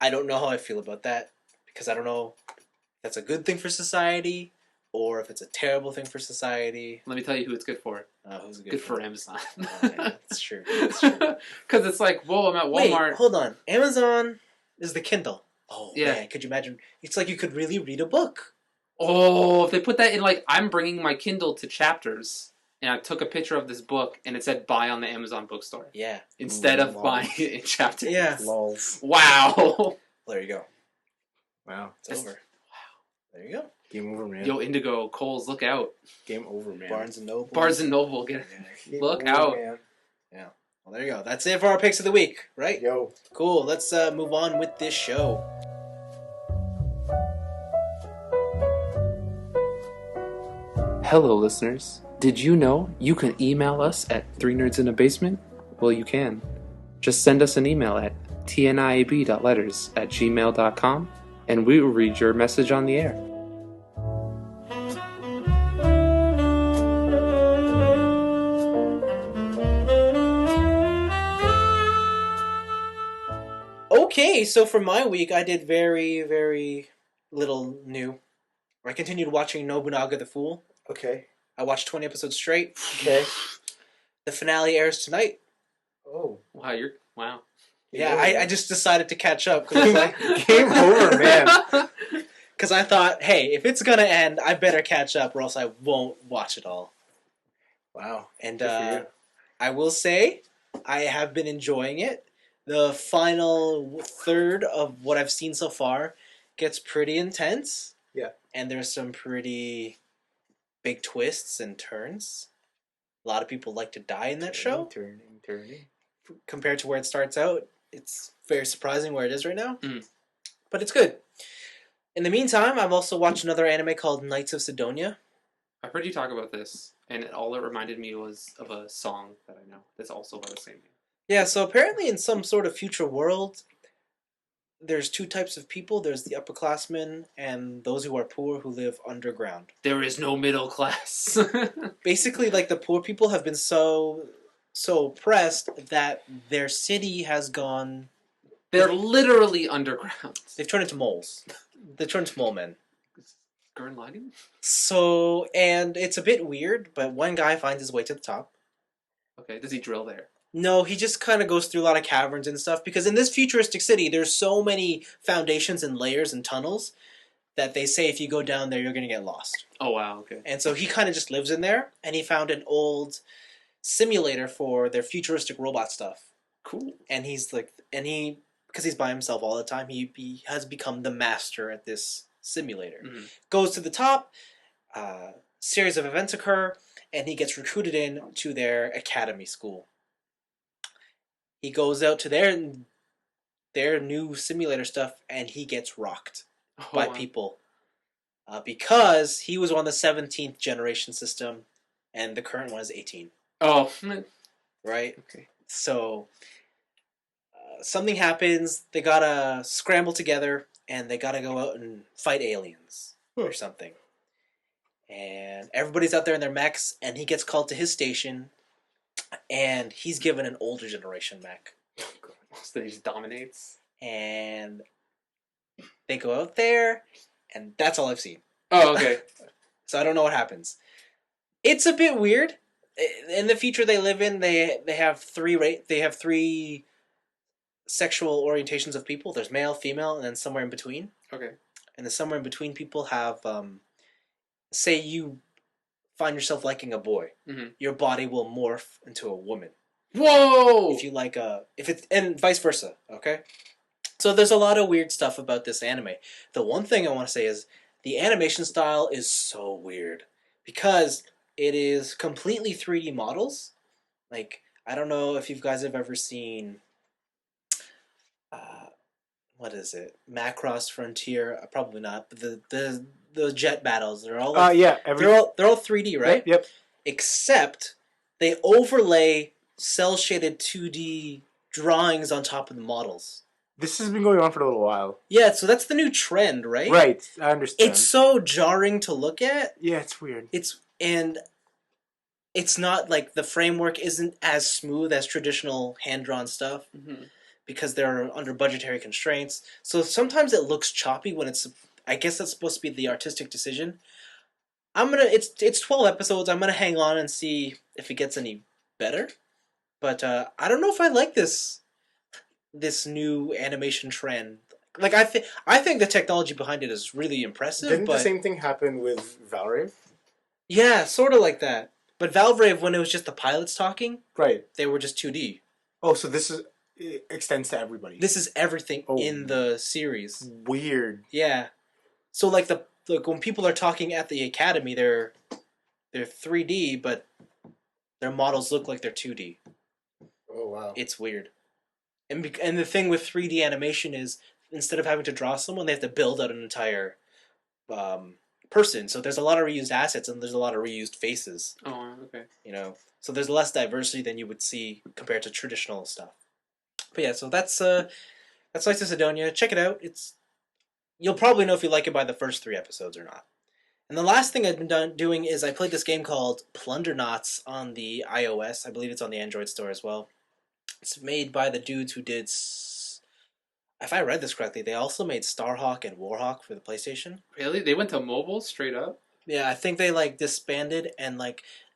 I don't know how I feel about that because I don't know if that's a good thing for society or if it's a terrible thing for society. Let me tell you who it's good for. Who's it Good for Amazon. Oh, yeah, that's true. That's true. Because it's like, whoa, I'm at Walmart. Wait, hold on. Amazon is the Kindle. Oh, yeah. Man, could you imagine? It's like you could really read a book. Oh, if they put that in, like, I'm bringing my Kindle to Chapters, and I took a picture of this book, and it said buy on the Amazon bookstore. Yeah. Instead of buying it in Chapters. Yeah. Lols. Wow. There you go. Wow. It's over. Wow. There you go. Game over, man. Yo, Indigo, Kohl's, look out. Game over, man. Barnes and Noble. Barnes and Noble, get Game look over, out. Man. Yeah. Well, there you go. That's it for our picks of the week, right? Yo. Cool. Let's move on with this show. Hello, listeners. Did you know you can email us at 3nerdsinabasement? Well, you can. Just send us an email at tniab.letters@gmail.com, and we will read your message on the air. Okay, so for my week, I did very, very little new. I continued watching Nobunaga the Fool. Okay. I watched 20 episodes straight. Okay. The finale airs tonight. Oh. Wow. Yeah, I just decided to catch up. Cause like, Game over, man. Because I thought, hey, if it's going to end, I better catch up or else I won't watch it all. Wow. And Good for you. I will say, I have been enjoying it. The final third of what I've seen so far gets pretty intense. Yeah. And there's some pretty big twists and turns. A lot of people like to die in that show. Turning. Compared to where it starts out, it's very surprising where it is right now. Mm. But it's good. In the meantime, I've also watched another anime called Knights of Sidonia. I've heard you talk about this, and all it reminded me was of a song that I know that's also by the same name. Yeah, so apparently in some sort of future world, there's two types of people. There's the upperclassmen and those who are poor who live underground. There is no middle class. Basically, like, the poor people have been so oppressed that their city has gone... They're literally underground. They've turned into moles. They've turned into mole men. Gurren Lagann? So, and it's a bit weird, but one guy finds his way to the top. Okay, does he drill there? No, he just kind of goes through a lot of caverns and stuff, because in this futuristic city, there's so many foundations and layers and tunnels that they say if you go down there, you're going to get lost. Oh, wow, okay. And so he kind of just lives in there, and he found an old simulator for their futuristic robot stuff. Cool. And he's like, because he's by himself all the time, he has become the master at this simulator. Mm-hmm. Goes to the top, series of events occur, and he gets recruited in to their academy school. He goes out to their new simulator stuff, and he gets rocked by people. Because he was on the 17th generation system, and the current one is 18. Oh. Right? Okay. So something happens. They gotta scramble together, and they gotta go out and fight aliens or something. And everybody's out there in their mechs, and he gets called to his station, and he's given an older generation mech. So he just dominates. And they go out there, and that's all I've seen. Oh, okay. So I don't know what happens. It's a bit weird. In the future they live in, they have three sexual orientations of people. There's male, female, and then somewhere in between. Okay. And the somewhere in between people have, say you find yourself liking a boy, your body will morph into a woman. Whoa! If you like and vice versa. Okay. So there's a lot of weird stuff about this anime. The one thing I want to say is the animation style is so weird because it is completely 3D models. Like, I don't know if you guys have ever seen what is it? Macross Frontier? Probably not. But the jet battles, they're all like, they're all 3D, right? Yep. Except they overlay cell shaded 2D drawings on top of the models. This has been going on for a little while. Yeah, so that's the new trend, right? Right, I understand. It's so jarring to look at. Yeah, it's weird. It's not like the framework isn't as smooth as traditional hand-drawn stuff because they're under budgetary constraints. So sometimes it looks choppy when I guess that's supposed to be the artistic decision. It's 12 episodes. I'm gonna hang on and see if it gets any better. But I don't know if I like this new animation trend. Like I think the technology behind it is really impressive. Didn't the same thing happen with Valorant? Yeah, sort of like that. But Valvrave, when it was just the pilots talking, right, they were just 2D. Oh, so it extends to everybody. This is everything in the series. Weird. Yeah. So like when people are talking at the academy, they're 3D, but their models look like they're 2D. Oh wow. It's weird. And the thing with 3D animation is instead of having to draw someone, they have to build out an entire person. So there's a lot of reused assets and there's a lot of reused faces. Oh, okay. So there's less diversity than you would see compared to traditional stuff. But yeah, so that's Lights of Sidonia. Check it out. You'll probably know if you like it by the first 3 episodes or not. And the last thing I've been doing is I played this game called Plundernauts on the iOS. I believe it's on the Android store as well. It's made by the dudes who did, if I read this correctly, they also made Starhawk and Warhawk for the PlayStation. Really? They went to mobile straight up? Yeah, I think they disbanded and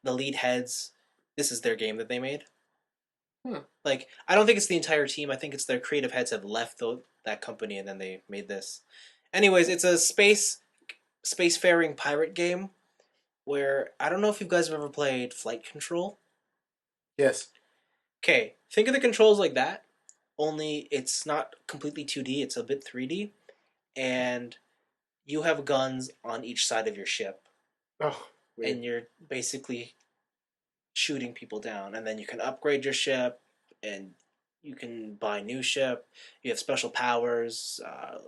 the lead heads, this is their game that they made. I don't think it's the entire team. I think it's their creative heads have left that company and then they made this. Anyways, it's a spacefaring pirate game where I don't know if you guys have ever played Flight Control. Yes. Okay, think of the controls like that, only it's not completely 2D, it's a bit 3D, and you have guns on each side of your ship. Oh, weird. And you're basically shooting people down, and then you can upgrade your ship, and you can buy new ship, you have special powers,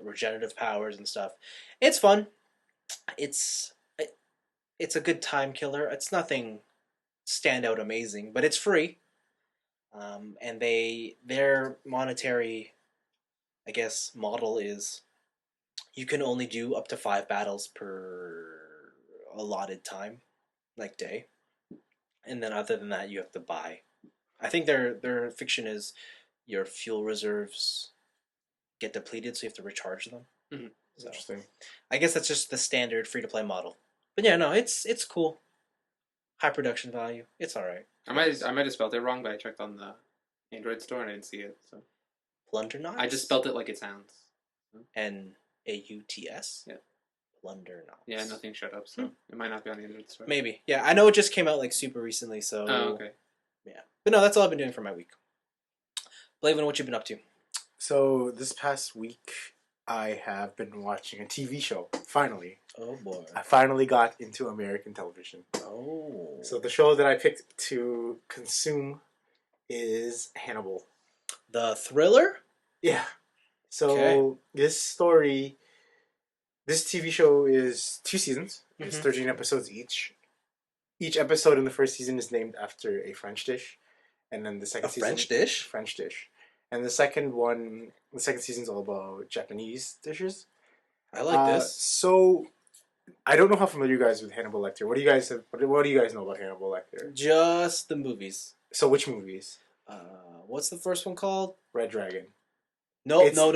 regenerative powers and stuff. It's fun. It's a good time killer. It's nothing standout amazing, but it's free. And their monetary, I guess, model is you can only do up to 5 battles per allotted time, day. And then other than that, you have to buy. I think their fiction is your fuel reserves get depleted, so you have to recharge them. Mm-hmm. So, interesting. I guess that's just the standard free-to-play model. But yeah, no, it's cool. High production value. It's all right. I might have spelled it wrong, but I checked on the Android store and I didn't see it. So Plundernauts? I just spelled it like it sounds. Nauts? Yeah. Plundernauts. Yeah, nothing showed up, so it might not be on the Android store. Maybe. Yeah, I know it just came out super recently, so. Oh, okay. Yeah. But no, that's all I've been doing for my week. Blaven, what you been up to? So this past week, I have been watching a TV show. Finally. Oh boy. I finally got into American television. Oh. So the show that I picked to consume is Hannibal. The thriller? Yeah. So this TV show is 2 seasons. It's 13 episodes each. Each episode in the first season is named after a French dish. and then the A second season French dish? French dish, and the second season's all about Japanese dishes. I like this. So I don't know how familiar you guys with Hannibal Lecter. What do you guys know about Hannibal Lecter? Just the movies. So which movies? What's the first one called? Red Dragon. No. It's- No.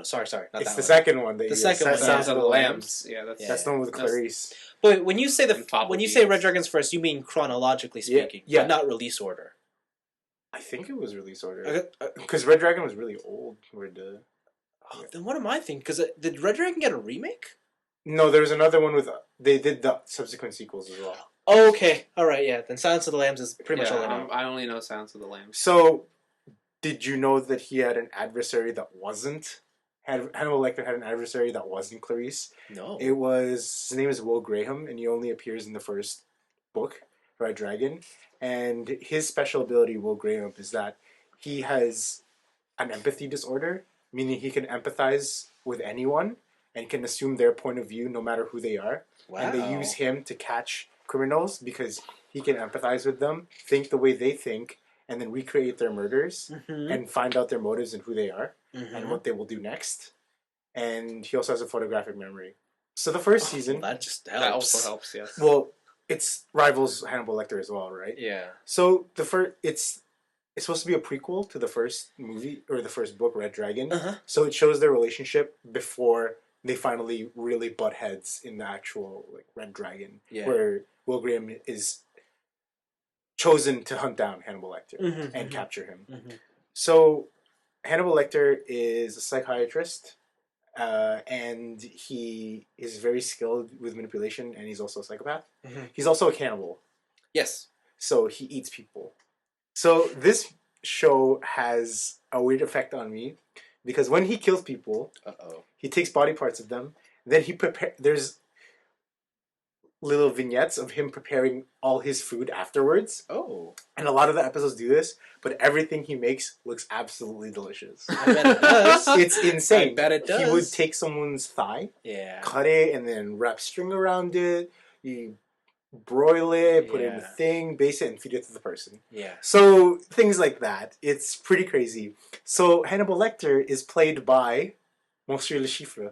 Sorry. Not It's that the one. second one. That The second one, Sounds yeah. of the Lambs. Yeah, That's the one with Clarice. But when you say And Papa when you say Beans. Red Dragons first, you mean chronologically speaking, Yeah. but not release order. I think it was release order Okay. because Red Dragon was really old. Then what am I thinking? Because did Red Dragon get a remake? No, there was another one with. They did the subsequent sequels as well. Oh, okay. All right. Yeah. Then Silence of the Lambs is pretty much all I know. I only know Sounds of the Lambs. So, did you know that he had an adversary that wasn't? Hannibal Lecter had an adversary that wasn't Clarice. No. His name is Will Graham, and he only appears in the first book, Red Dragon. And his special ability, Will Graham, is that he has an empathy disorder, meaning he can empathize with anyone and can assume their point of view no matter who they are. Wow. And they use him to catch criminals because he can empathize with them, think the way they think, and then recreate their murders and find out their motives and who they are and what they will do next. And he also has a photographic memory. So the first season, that just helps. That also helps, yes. well, it's rivals Hannibal Lecter as well, right? Yeah. So it's supposed to be a prequel to the first movie or the first book, Red Dragon. So it shows their relationship before they finally really butt heads in the actual Red Dragon, where Will Graham is chosen to hunt down Hannibal Lecter and capture him. So Hannibal Lecter is a psychiatrist, and he is very skilled with manipulation, and he's also a psychopath. He's also a cannibal. Yes. So he eats people. So this show has a weird effect on me because when he kills people, he takes body parts of them. Then there's little vignettes of him preparing all his food afterwards. Oh. And a lot of the episodes do this, but everything he makes looks absolutely delicious. I bet it does. It's insane. I bet it does. He would take someone's thigh, cut it, and then wrap string around it. You broil it, put it in the thing, base it, and feed it to the person. Yeah. So things like that. It's pretty crazy. So Hannibal Lecter is played by Monsieur Le Chiffre.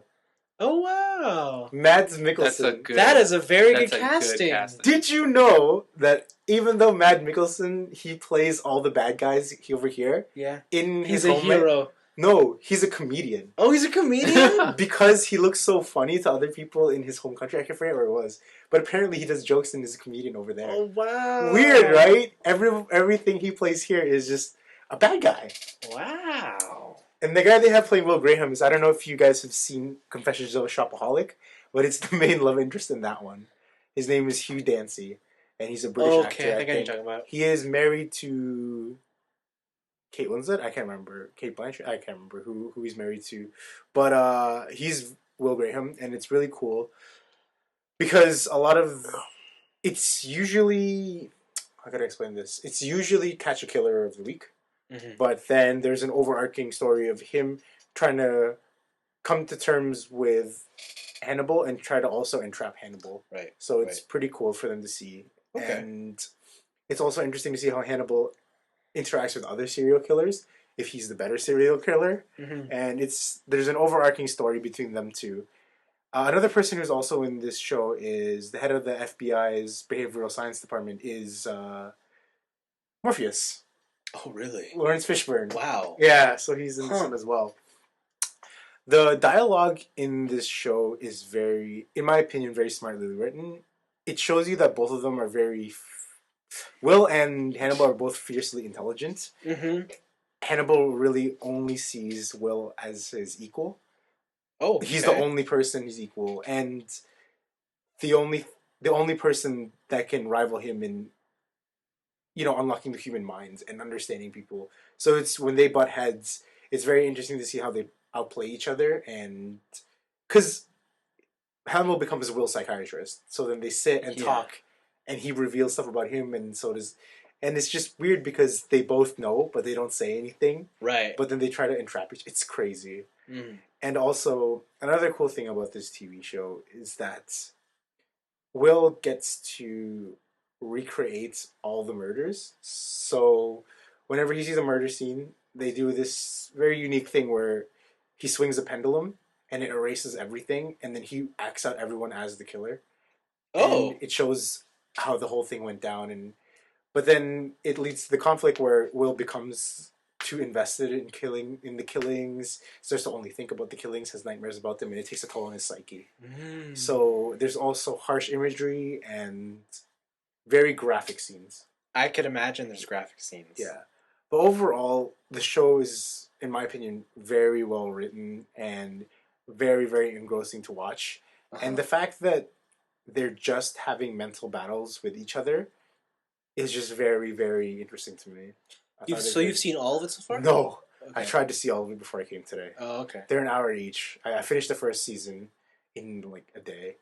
Oh wow. Mads Mikkelsen. That is a very good casting. Did you know that even though Mads Mikkelsen, he plays all the bad guys over here? Yeah. He's a hero. No, he's a comedian. Oh, he's a comedian? Because he looks so funny to other people in his home country. I can forget where it was. But apparently he does jokes and is a comedian over there. Oh, wow. Weird, right? Everything he plays here is just a bad guy. Wow. And the guy they have playing Will Graham is, I don't know if you guys have seen Confessions of a Shopaholic, but it's the main love interest in that one. His name is Hugh Dancy, and he's a British actor. Okay, I think I know what you're talking about. He is married to Kate Winslet. I can't remember. Kate Blanchett. I can't remember who he's married to, but he's Will Graham, and it's really cool because it's usually, how can I explain this? It's usually Catch a Killer of the Week, but then there's an overarching story of him trying to come to terms with Hannibal and try to also entrap Hannibal. Right. So it's pretty cool for them to see, and it's also interesting to see how Hannibal interacts with other serial killers, if he's the better serial killer. And there's an overarching story between them two. Another person who's also in this show is the head of the FBI's behavioral science department is Morpheus. Oh, really? Lawrence Fishburne. Wow. Yeah, so he's in this one as well. The dialogue in this show is very, in my opinion, very smartly written. It shows you that both of them are very... Will and Hannibal are both fiercely intelligent. Hannibal really only sees Will as his equal. Oh, he's the only person he's equal, and the only person that can rival him in, unlocking the human minds and understanding people. So it's when they butt heads, it's very interesting to see how they outplay each other, and because Hannibal becomes Will's psychiatrist, so then they sit and talk. And he reveals stuff about him, and so does... And it's just weird because they both know, but they don't say anything. Right. But then they try to entrap each... It's crazy. And also, another cool thing about this TV show is that Will gets to recreate all the murders. So whenever he sees a murder scene, they do this very unique thing where he swings a pendulum and it erases everything, and then he acts out everyone as the killer. Oh. And it shows how the whole thing went down, but then it leads to the conflict where Will becomes too invested in the killings, starts to only think about the killings, has nightmares about them, and it takes a toll on his psyche. So there's also harsh imagery and very graphic scenes. I could imagine there's graphic scenes. Yeah. But overall, the show is, in my opinion, very well written and very, very engrossing to watch. And the fact that they're just having mental battles with each other is just very, very interesting to me. You've seen all of it so far? No. Okay. I tried to see all of it before I came today. Oh, okay. They're an hour each. I finished the first season in like a day.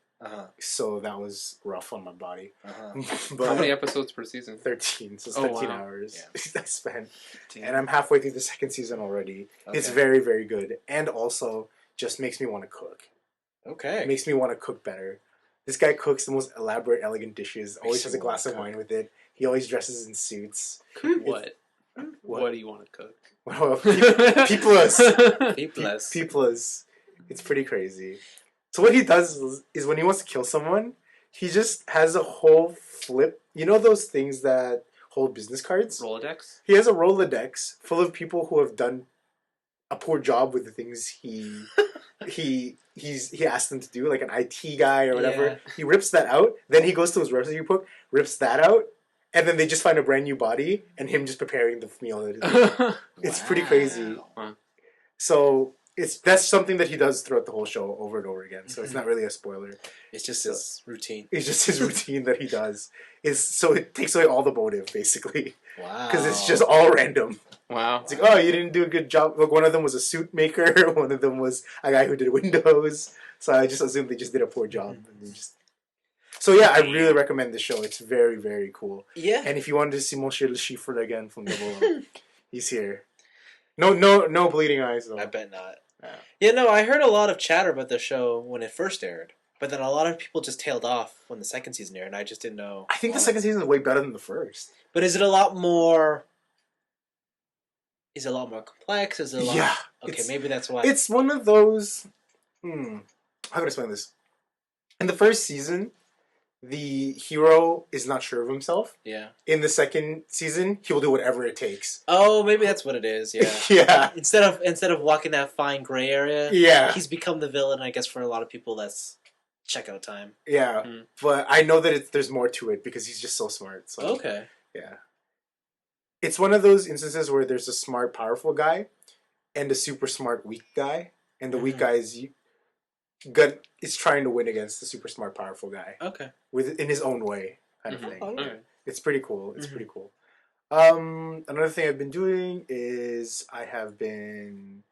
So that was rough on my body. But How many episodes per season? 13. So it's 13 hours Yeah. I spent. Damn. And I'm halfway through the second season already. Okay. It's very, very good. And also just makes me want to cook. Okay. It makes me want to cook better. This guy cooks the most elaborate, elegant dishes. Always has a glass of wine with it. He always dresses in suits. What? What do you want to cook? Well, people's. It's pretty crazy. So what he does is when he wants to kill someone, he just has a whole flip. You know those things that hold business cards? Rolodex? He has a Rolodex full of people who have done a poor job with the things he asked them to do, like an IT guy or whatever. Yeah. He rips that out. Then he goes to his recipe book, rips that out, and then they just find a brand new body and him just preparing the meal. It's pretty crazy. Wow. So that's something that he does throughout the whole show over and over again. So it's not really a spoiler. It's just his routine. It's just his routine that he does. So it takes away all the motive, basically. Wow. Because it's just all random. Wow. It's like, oh, you didn't do a good job. Like, one of them was a suit maker. One of them was a guy who did windows. So I just assumed they just did a poor job. So yeah, I really recommend this show. It's very, very cool. Yeah. And if you wanted to see Monsieur Le Chiffre again from Double, he's here. No bleeding eyes though. I bet not. Yeah, no, I heard a lot of chatter about the show when it first aired, but then a lot of people just tailed off when the second season aired, and I just didn't know. I think the second season is way better than the first. But is it a lot more? Is it a lot more complex? Is it a lot? Yeah. Okay, maybe that's why. It's one of those. How can I explain this? In the first season, the hero is not sure of himself. Yeah. In the second season, he will do whatever it takes. Oh, maybe that's what it is. Yeah. Yeah. Instead of walking that fine gray area, Yeah. he's become the villain. I guess for a lot of people, that's checkout time. Yeah. But I know that there's more to it because he's just so smart. So, Okay. yeah. It's one of those instances where there's a smart, powerful guy and a super smart, weak guy. And the weak guy is trying to win against the super smart, powerful guy. Okay. In his own way, kind of thing. Okay. It's pretty cool. It's pretty cool. Another thing I've been doing is I have been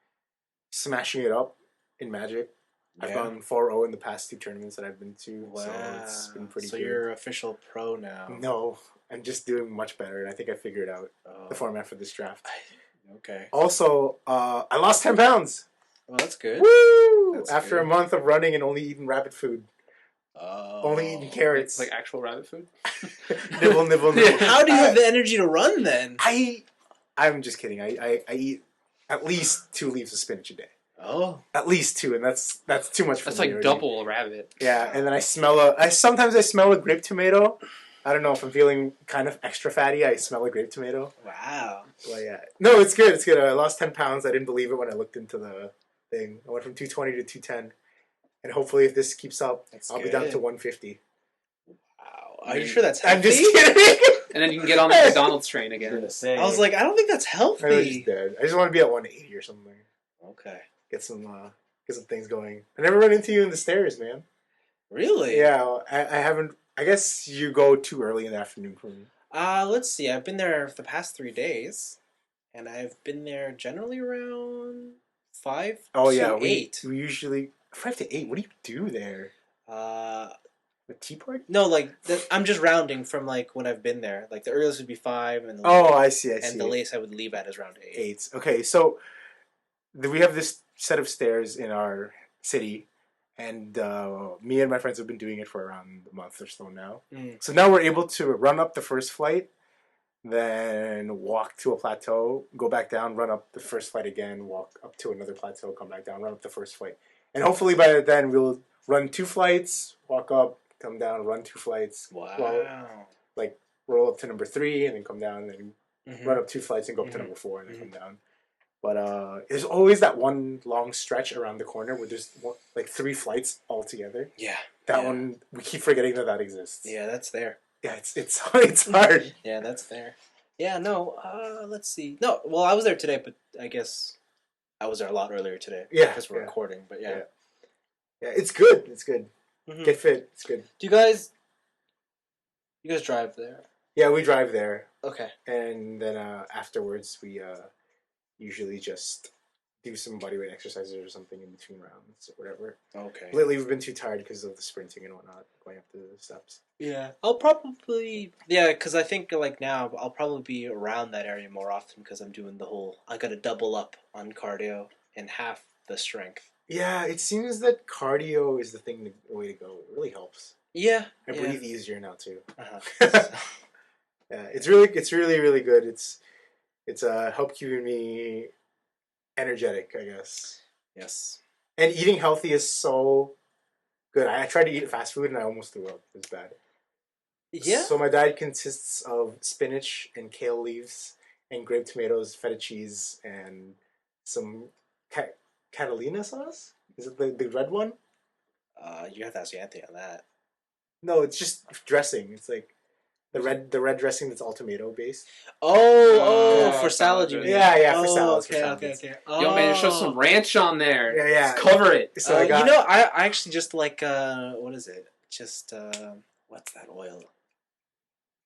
smashing it up in Magic. Yeah. I've gone 4-0 in the past 2 tournaments that I've been to. Wow. So it's been pretty good. So you're official pro now. No, I'm just doing much better. And I think I figured out the format for this draft. Okay. Also, I lost 10 pounds. Well, that's good. Woo! That's After good. a month of running and only eating rabbit food. Only eating carrots. It's like actual rabbit food? Nibble, nibble, nibble. How do you have the energy to run then? I'm just kidding. I eat at least 2 leaves of spinach a day. Oh. At least 2, and that's too much for That's me. like already. double a rabbit. Yeah, and then sometimes I smell a grape tomato. I don't know if I'm feeling kind of extra fatty. I smell a grape tomato. Wow. Well, yeah. No, it's good. It's good. I lost 10 pounds. I didn't believe it when I looked into the thing. I went from 220 to 210. And hopefully if this keeps up, I'll be down to 150. Wow. Are you sure that's healthy? I'm just kidding. And then you can get on the McDonald's train again. I was like, I don't think that's I was healthy. just dead. I just want to be at 180 or something. Okay. Get some things going. I never run into you in the stairs, man. Really? Yeah, I haven't. I guess you go too early in the afternoon for me. Let's see. I've been there for the past 3 days, and I've been there generally around 5 to 8. We usually 5 to 8. What do you do there? A tea party? No, like I'm just rounding from like when I've been there. Like the earliest would be 5, and the I see. and the latest I would leave at is around 8. 8. Okay, so we have this set of stairs in our city. And me and my friends have been doing it for around a month or so now. So now we're able to run up the first flight then walk to a plateau, go back down, run up the first flight again, walk up to another plateau, come back down, run up the first flight. And hopefully by then we'll run 2 flights, walk up, come down, run 2 flights. Wow. Like roll up to number 3 and then come down, and Mhm. run up 2 flights and go up to number 4 and then come down. But there's always that one long stretch around the corner where there's like 3 flights all together. Yeah. That Yeah. one, we keep forgetting that exists. Yeah, that's there. Yeah, it's hard. Yeah, that's there. Yeah, no, let's see. No, well, I was there today, but I guess I was there a lot earlier today. Yeah, Because we're recording, but yeah. Yeah, it's good. It's good. Mhm. Get fit. It's good. Do you guys drive there? Yeah, we drive there, Okay. and then afterwards we usually just do some bodyweight exercises or something in between rounds or whatever. Okay. Lately, we've been too tired because of the sprinting and whatnot, going up the steps. Yeah. I'll probably, because I think like now I'll probably be around that area more often because I'm doing the whole, I gotta double up on cardio and half the strength. Yeah, it seems that cardio is the way to go. It really helps. Yeah. I breathe easier now too. Uh-huh. Yeah, it's really good. It's helped keeping me energetic, I guess. Yes. And eating healthy is so good. I tried to eat fast food and I almost threw up. It was bad. Yeah. So my diet consists of spinach and kale leaves and grape tomatoes, feta cheese, and some Catalina sauce. Is it the red one? You have to ask Anthony on that. No, it's just dressing. It's like the red dressing that's all tomato based. Oh, Oh, for salad you mean? Yeah, for salads. Okay, for salads. okay. Yo, man, show some ranch on there. Yeah. Just cover it. So I got. I actually just like what is it? Just what's that oil?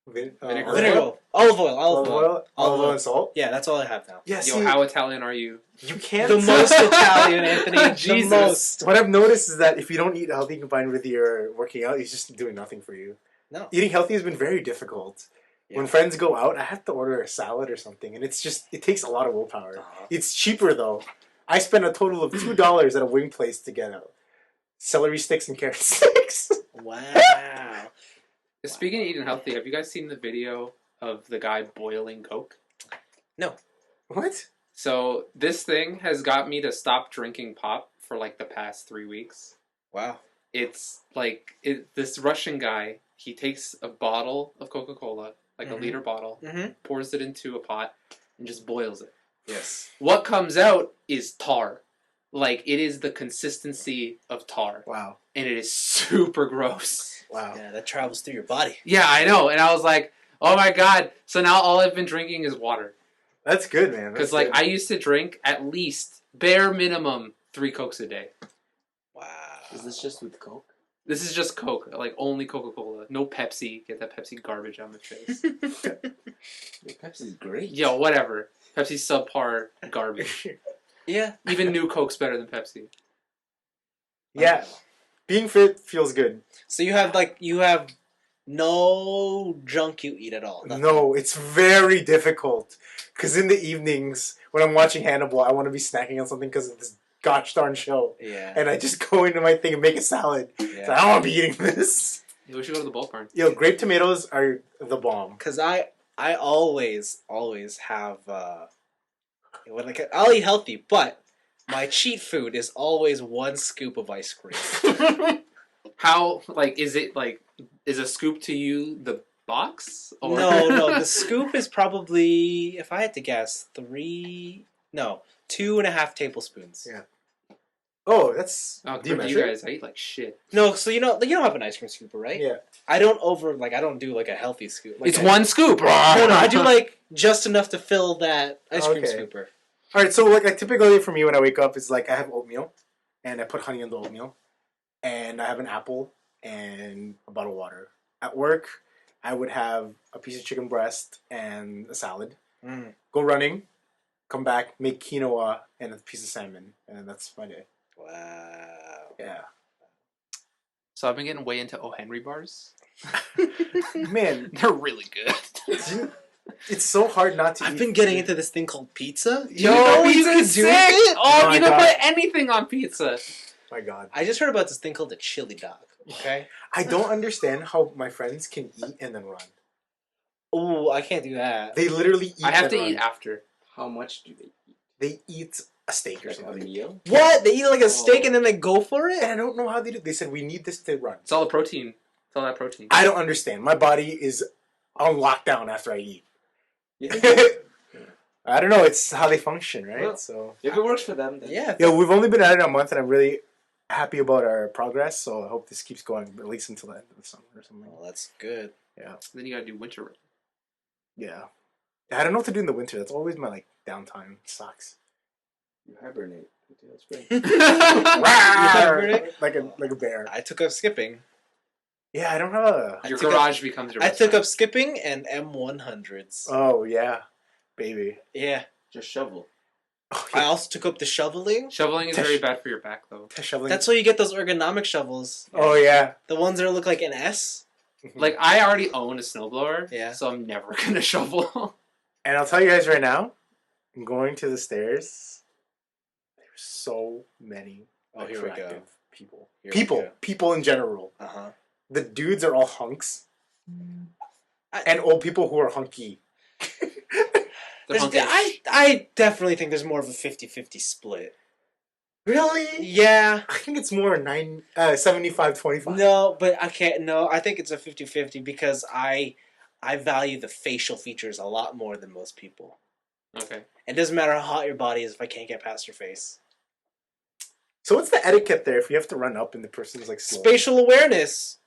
Vinegar. Vinegar. Olive oil. Olive oil and salt. Yeah, that's all I have now. Yeah, Yo, see, how Italian are you? you can't. The most Italian, Anthony. Jesus. The most. What I've noticed is that if you don't eat healthy combined with your working out, it's just doing nothing for you. No. Eating healthy has been very difficult. Yeah. When friends go out, I have to order a salad or something, and it takes a lot of willpower. Uh-huh. It's cheaper though. I spent a total of $2 at a wing place to get celery sticks and carrot sticks. Wow. Speaking of eating healthy, have you guys seen the video of the guy boiling Coke? What? So this thing has got me to stop drinking pop for like the past 3 weeks. Wow. It's like this Russian guy. He takes a bottle of Coca-Cola, like a liter bottle, pours it into a pot, and just boils it. Yes. What comes out is tar. Like, it is the consistency of tar. Wow. And it is super gross. Wow. Yeah, that travels through your body. Yeah, I know. And I was like, oh my god. So now all I've been drinking is water. That's good, man. Because, like, I used to drink at least, bare minimum, 3 Cokes a day. Wow. Is this just with Coke? This is just Coke. Like, only Coca-Cola. No Pepsi. Get that Pepsi garbage on my face. Pepsi's great. Yo, whatever. Pepsi's subpar garbage. Yeah. Even new Coke's better than Pepsi. Yeah. Being fit feels good. So you have no junk you eat at all. Nothing. No, it's very difficult. Because in the evenings, when I'm watching Hannibal, I want to be snacking on something because of this gosh darn show. Yeah. And I just go into my thing and make a salad. Yeah. So I don't want to be eating this. Yeah, we should go to the bulk barn. Yo, grape tomatoes are the bomb. Because I always have I'll eat healthy, but my cheat food is always 1 scoop of ice cream. How, like, is a scoop to you the box? Or? No, the scoop is probably, if I had to guess, 2.5 tablespoons. Yeah. Oh, that's... Oh, do you compared to measure? you guys, I eat like shit. No, so you don't have an ice cream scooper, right? Yeah. I don't do like a healthy scoop. Like It's 1 scoop. No, I do like just enough to fill that ice cream Okay. scooper. All right, so like typically for me when I wake up, it's like I have oatmeal, and I put honey in the oatmeal, and I have an apple and a bottle of water. At work, I would have a piece of chicken breast and a salad. Mm. Go running, come back, make quinoa and a piece of salmon, and that's my day. Wow. Yeah. So I've been getting way into O. Henry bars. Man, They're really good. it's so hard not to I've eat been getting into this thing called pizza. Yo, you can pizza's do sick! it? Oh, my you can God. put anything on pizza. My God. I just heard about this thing called a chili dog. Okay. I don't understand how my friends can eat and then run. Ooh, I can't do that. They literally eat. I have to that eat run. after. How much do they eat? They eat a steak or Like a something. meal? What? They eat like a steak and then they go for And it? I don't know how they do. They said we need this to run. It's all the protein. It's all that protein. I don't understand. My body is on lockdown after I eat. You think I don't know. It's how they function, right? Well, So if it works for them, then Yeah. yeah, we've only been at it a month, and I'm really happy about our progress. So I hope this keeps going at least until the end of the summer or something. Well, that's good. Then you gotta do winter run. Yeah, I don't know what to do in the winter. That's always my downtime. It sucks. you hibernate until spring. hibernate? like a bear. I took up skipping. Yeah, I don't have a. Your took garage becomes your I best took friend. up skipping and M100s. Oh yeah, baby. Yeah. Just shovel. Oh, I yeah. also took up the shoveling. Shoveling is very bad for your back, though. Shoveling. That's why you get those ergonomic shovels. Oh yeah. The ones that look like an S. Like, I already own a snowblower, Yeah. so I'm never gonna shovel. And I'll tell you guys right now, I'm going to the stairs. There's so many Oh, here we go. attractive people. Here we go. People in general. Uh-huh. The dudes are all hunks, I- and old people who are hunky. They're hunky. I definitely think there's more of a 50-50 split. Really? Yeah. I think it's more 75-25. No, but I can't. No, I think it's a 50-50 because I value the facial features a lot more than most people. Okay. It doesn't matter how hot your body is if I can't get past your face. So what's the etiquette there if you have to run up and the person's like slow? Spatial awareness.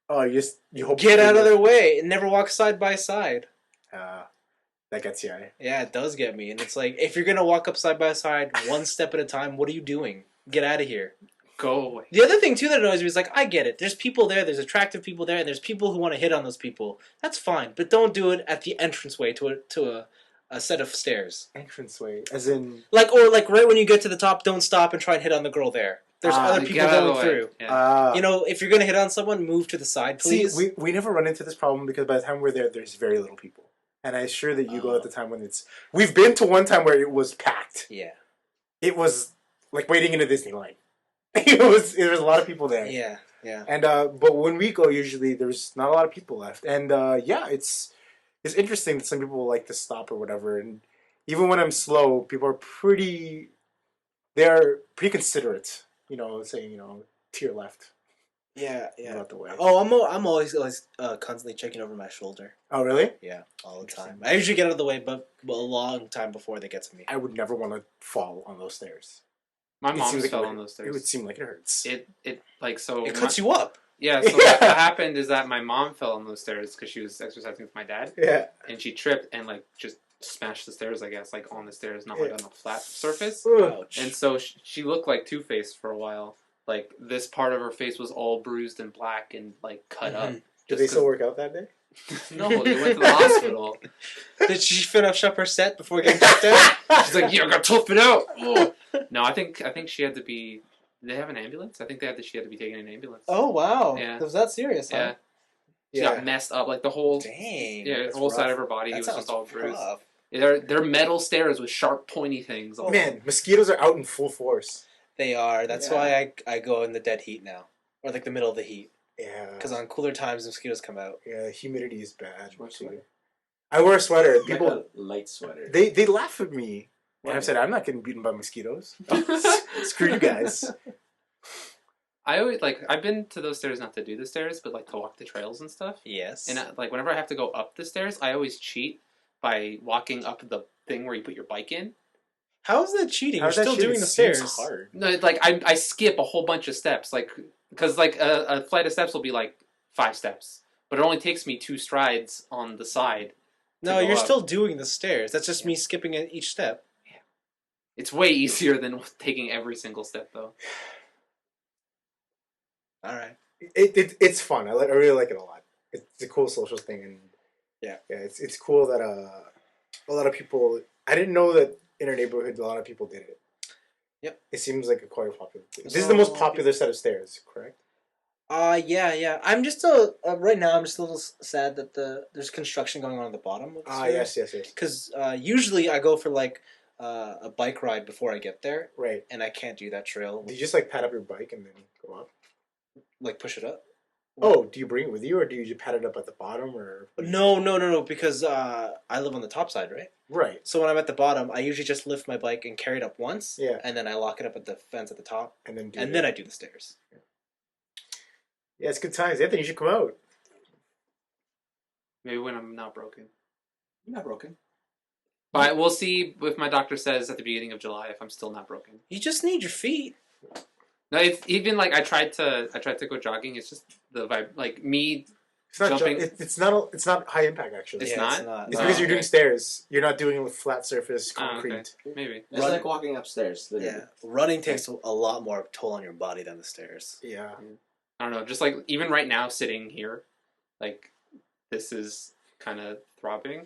Oh, you hope Get out of their way and never walk side by side. That gets you. Eh? Yeah, it does get me. And it's like, if you're going to walk up side by side, one step at a time, what are you doing? Get out of here. Go away. The other thing, too, that annoys me is like, I get it. There's people there, there's attractive people there, and there's people who want to hit on those people. That's fine. But don't do it at the entranceway to a set of stairs. Entranceway, as in. Like right when you get to the top, don't stop and try and hit on the girl there. There's other Get people out of going the way. through. Yeah. You know, if you're going to hit on someone, move to the side, please. See, we never run into this problem because by the time we're there, there's very little people. And I'm sure that you go at the time when it's. We've been to one time where it was packed. Yeah. It was like waiting in a Disneyland. There was a lot of people there. Yeah. Yeah. And but when we go, usually there's not a lot of people left. And yeah, it's interesting that some people like to stop or whatever. And even when I'm slow, people are they're pretty considerate. You know, saying to your left. Yeah. Move out the way. Oh, I'm always constantly checking over my shoulder. Oh, really? Yeah, all the time. I usually get out of the way, but a long time before they get to me. I would never want to fall on those stairs. My It mom seems like fell it on would- those It would stairs. seem like it hurts. It like so. It cuts you up. Yeah. So Yeah. what happened is that my mom fell on those stairs because she was exercising with my dad, Yeah. and she tripped and like just smashed the stairs. I guess like on the stairs, not like Yeah. on a flat surface. Ugh. Ouch. And so she looked like Two-Face for a while. Like this part of her face was all bruised and black and like cut up. Mhm. Did they still work out that day? No, they went to the hospital. Did she finish up her set before getting checked out? She's like, "Yeah, I got tough it out." Oh. No, I think she had to be. Did they have an ambulance? I think she had to be taken in an ambulance. Oh wow! Yeah. Was that serious? Yeah. Huh? She got messed up, like the whole Dang. the that's whole side rough. of her body That was sounds just all bruised. rough. They're metal stairs with sharp, pointy things. all Man, mosquitoes are out in full force. They are. That's Yeah. why I go in the dead heat now, or like the middle of the heat, Yeah. because on cooler times mosquitoes come out. Yeah, the humidity is bad. Wear a sweater. I wear a sweater. Like People a light sweater. they laugh at me. And Why? I've said I'm not getting beaten by mosquitoes. Screw you guys. I always I've been to those stairs not to do the stairs, but like to walk the trails and stuff. Yes. And like whenever I have to go up the stairs, I always cheat by walking up the thing where you put your bike in. How is that cheating? How's You're that still shit? doing It the seems stairs. hard. No, like I skip a whole bunch of steps, like because like a flight of steps will be like 5 steps, but it only takes me 2 strides on the side. No, to go you're up. still doing the stairs. That's just me skipping each step. It's way easier than taking every single step, though. All right. It's fun. I really like it a lot. It's a cool social thing, and yeah, it's cool that a lot of people. I didn't know that in our neighborhood a lot of people did it. Yep. It seems like a quite popular thing. This is the most popular set of stairs, correct? Yeah. I'm just right now. I'm just a little sad that there's construction going on at the bottom of the stairs. Yes. Because usually I go for like a bike ride before I get there, Right. and I can't do that trail. Do you just like pad up your bike and then go up? Like push it up. Oh, do you bring it with you, or do you just pad it up at the bottom, or? No, because I live on the top side, right? Right. So when I'm at the bottom, I usually just lift my bike and carry it up once, Yeah. and then I lock it up at the fence at the top, And then then I do the stairs. Yeah, it's good times. Anthony, you should come out. Maybe when I'm not broken. You're not broken. But we'll see if my doctor says at the beginning of July if I'm still not broken. You just need your feet. No, it's even like I tried to go jogging. It's just the vibe, like me. It's not. Jumping. It's not. It's not high impact actually. It's Yeah, not. It's not. It's Oh, because you're okay. doing stairs. You're not doing it with flat surface Oh, okay. concrete. Maybe. It's like walking upstairs. Literally. Yeah, running takes a lot more toll on your body than the stairs. Yeah. I don't know. Just like even right now, sitting here, like this is kind of throbbing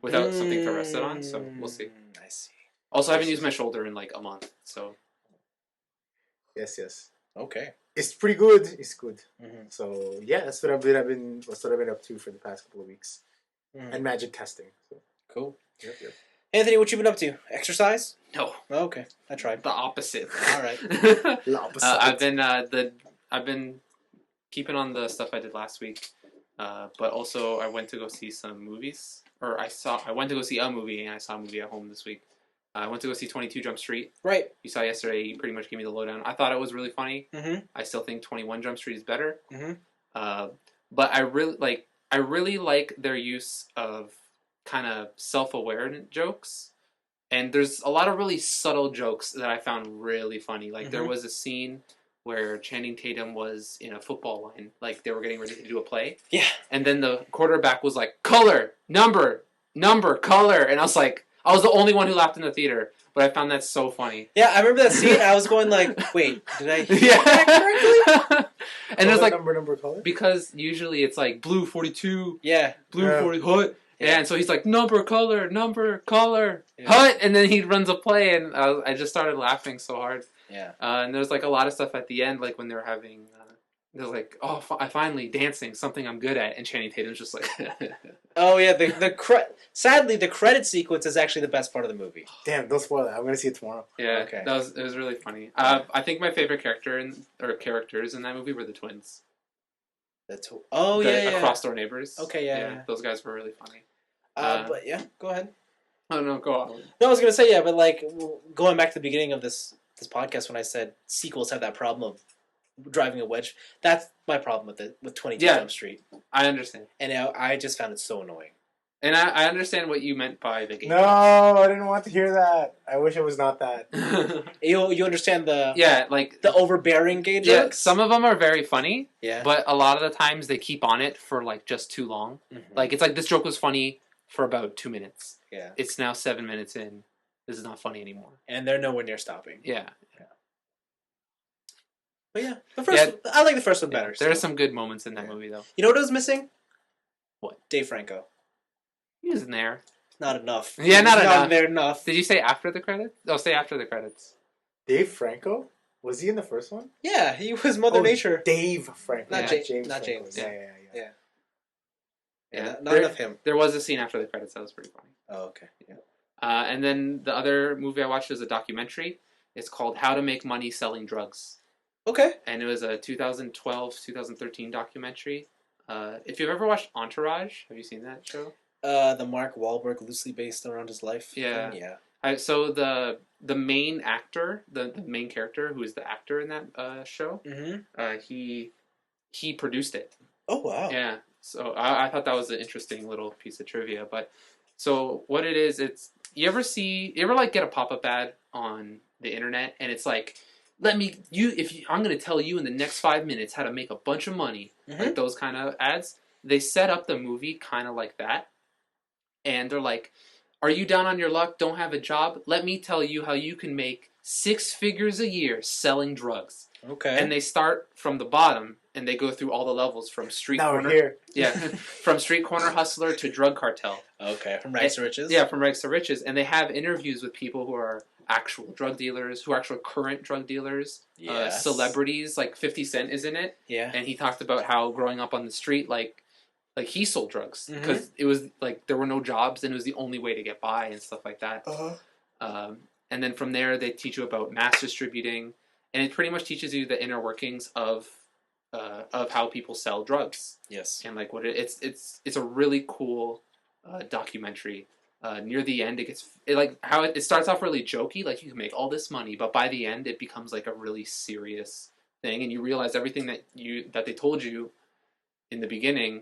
without something to rest it on. So we'll see. I see. Also, I haven't used my shoulder in like a month. So Yes. Okay. It's pretty good. It's good. Mm-hmm. So yeah, that's what I've been up to for the past couple of weeks, Mm-hmm. and magic testing. So. Cool. Yep. Anthony, what you been up to? Exercise? no, Oh, okay, I tried. the opposite. All right. I've been keeping on the stuff I did last week, but also I went to go see some movies. I went to go see a movie, and I saw a movie at home this week. I went to go see 22 Jump Street. Right. You saw yesterday. You pretty much gave me the lowdown. I thought it was really funny. Mm-hmm. I still think 21 Jump Street is better. Mm-hmm. But I really like their use of kind of self-aware jokes. And there's a lot of really subtle jokes that I found really funny. Like there was a scene where Channing Tatum was in a football line, like they were getting ready to do a play. Yeah. And then the quarterback was like, color, number, color. And I was the only one who laughed in the theater. But I found that so funny. Yeah, I remember that scene. I was going like, wait, did I hear Yeah. that correctly? And there's like, number color. because usually it's like blue 42, Yeah. blue Yeah. 40, hut. Yeah. And so he's like, number, color, Yeah. hut. And then he runs a play, and I just started laughing so hard. Yeah. And there's like a lot of stuff at the end, like when they're having, they're like, oh, I finally dancing, something I'm good at. And Channing Tatum's just like, Oh yeah. Sadly, the credit sequence is actually the best part of the movie. Damn, don't spoil it. I'm gonna see it tomorrow. yeah, Okay. it was really funny. I think my favorite characters in that movie were the twins. Yeah. Across door neighbors. Okay, yeah. Those guys were really funny. But yeah, go ahead. Oh no, go on. No, I was gonna say yeah, but like going back to the beginning of this podcast when I said sequels have that problem of driving a wedge. That's my problem with 22 Yeah. Jump Street, I understand. and I just found it so annoying. And I understand what you meant by the game. No, I didn't want to hear that. I wish it was not that. You understand the Yeah, like the overbearing gay yeah, jokes? some of them are very funny, Yeah. but a lot of the times they keep on it for like just too long. Mhm. Like it's like this joke was funny for about 2 minutes. Yeah. It's now 7 minutes in. This is not funny anymore. And they're nowhere near stopping. Yeah, But yeah, the first I like the first one better. there are still. some good moments in that movie though. You know what was missing? What? Dave Franco. He was in there. Not enough. Yeah, not He's enough. Not there enough. Did you say after the credits? Oh, say after the credits. Dave Franco? Was he in the first one? Yeah, he was Mother Nature. Dave Franco. Not Yeah. James. Not Franco. James. Yeah. Yeah, not there, enough him. There was a scene after the credits that was pretty funny. Oh, okay. Yeah. And then the other movie I watched is a documentary. It's called How to Make Money Selling Drugs. Okay. And it was a 2012-2013 documentary. If you've ever watched Entourage, have you seen that show? The Mark Wahlberg loosely based around his life. Yeah. thing? Yeah. So the main actor, the main character, who is the actor in that show, Mm-hmm. he produced it. Oh wow. Yeah. So I thought that was an interesting little piece of trivia. But so what it is, it's you ever like get a pop-up ad on the internet and it's like, I'm going to tell you in the next 5 minutes how to make a bunch of money. Mhm. Like those kind of ads. They set up the movie kind of like that. And they're like, are you down on your luck? Don't have a job? Let me tell you how you can make 6 figures a year selling drugs. Okay. And they start from the bottom and they go through all the levels from street Now corner. we're here. Yeah, from street corner hustler to drug cartel. Okay. From rags to riches. Yeah, from rags to riches, and they have interviews with people who are actual drug dealers, who are actual current drug dealers, Yes. celebrities. Like 50 Cent is in it, Yeah. and he talked about how growing up on the street, like he sold drugs Mhm. because it was like there were no jobs and it was the only way to get by and stuff like that. Uh-huh. And then from there, they teach you about mass distributing, and it pretty much teaches you the inner workings of of how people sell drugs. Yes. And like it's a really cool documentary. Near the end, it starts off really jokey, like you can make all this money, but by the end, it becomes like a really serious thing, and you realize everything that they told you in the beginning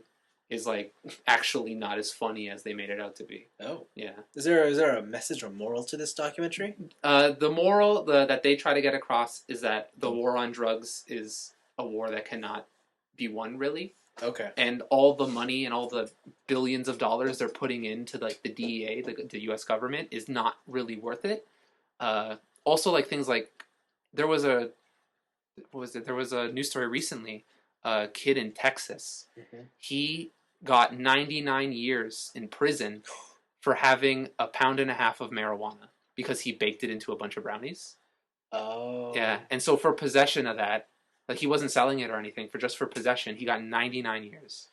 is like actually not as funny as they made it out to be. Oh. Yeah. Is there a message or moral to this documentary? The moral that they try to get across is that the war on drugs is a war that cannot be won, really. Okay. And all the money and all the billions of dollars they're putting into like the DEA, the U.S. government, is not really worth it. Also, like things like there was a news story recently. A kid in Texas, he got 99 years in prison for having 1.5 pounds of marijuana because he baked it into a bunch of brownies. Oh. Yeah, and so for possession of that, like he wasn't selling it or anything, for possession, he got 99 years.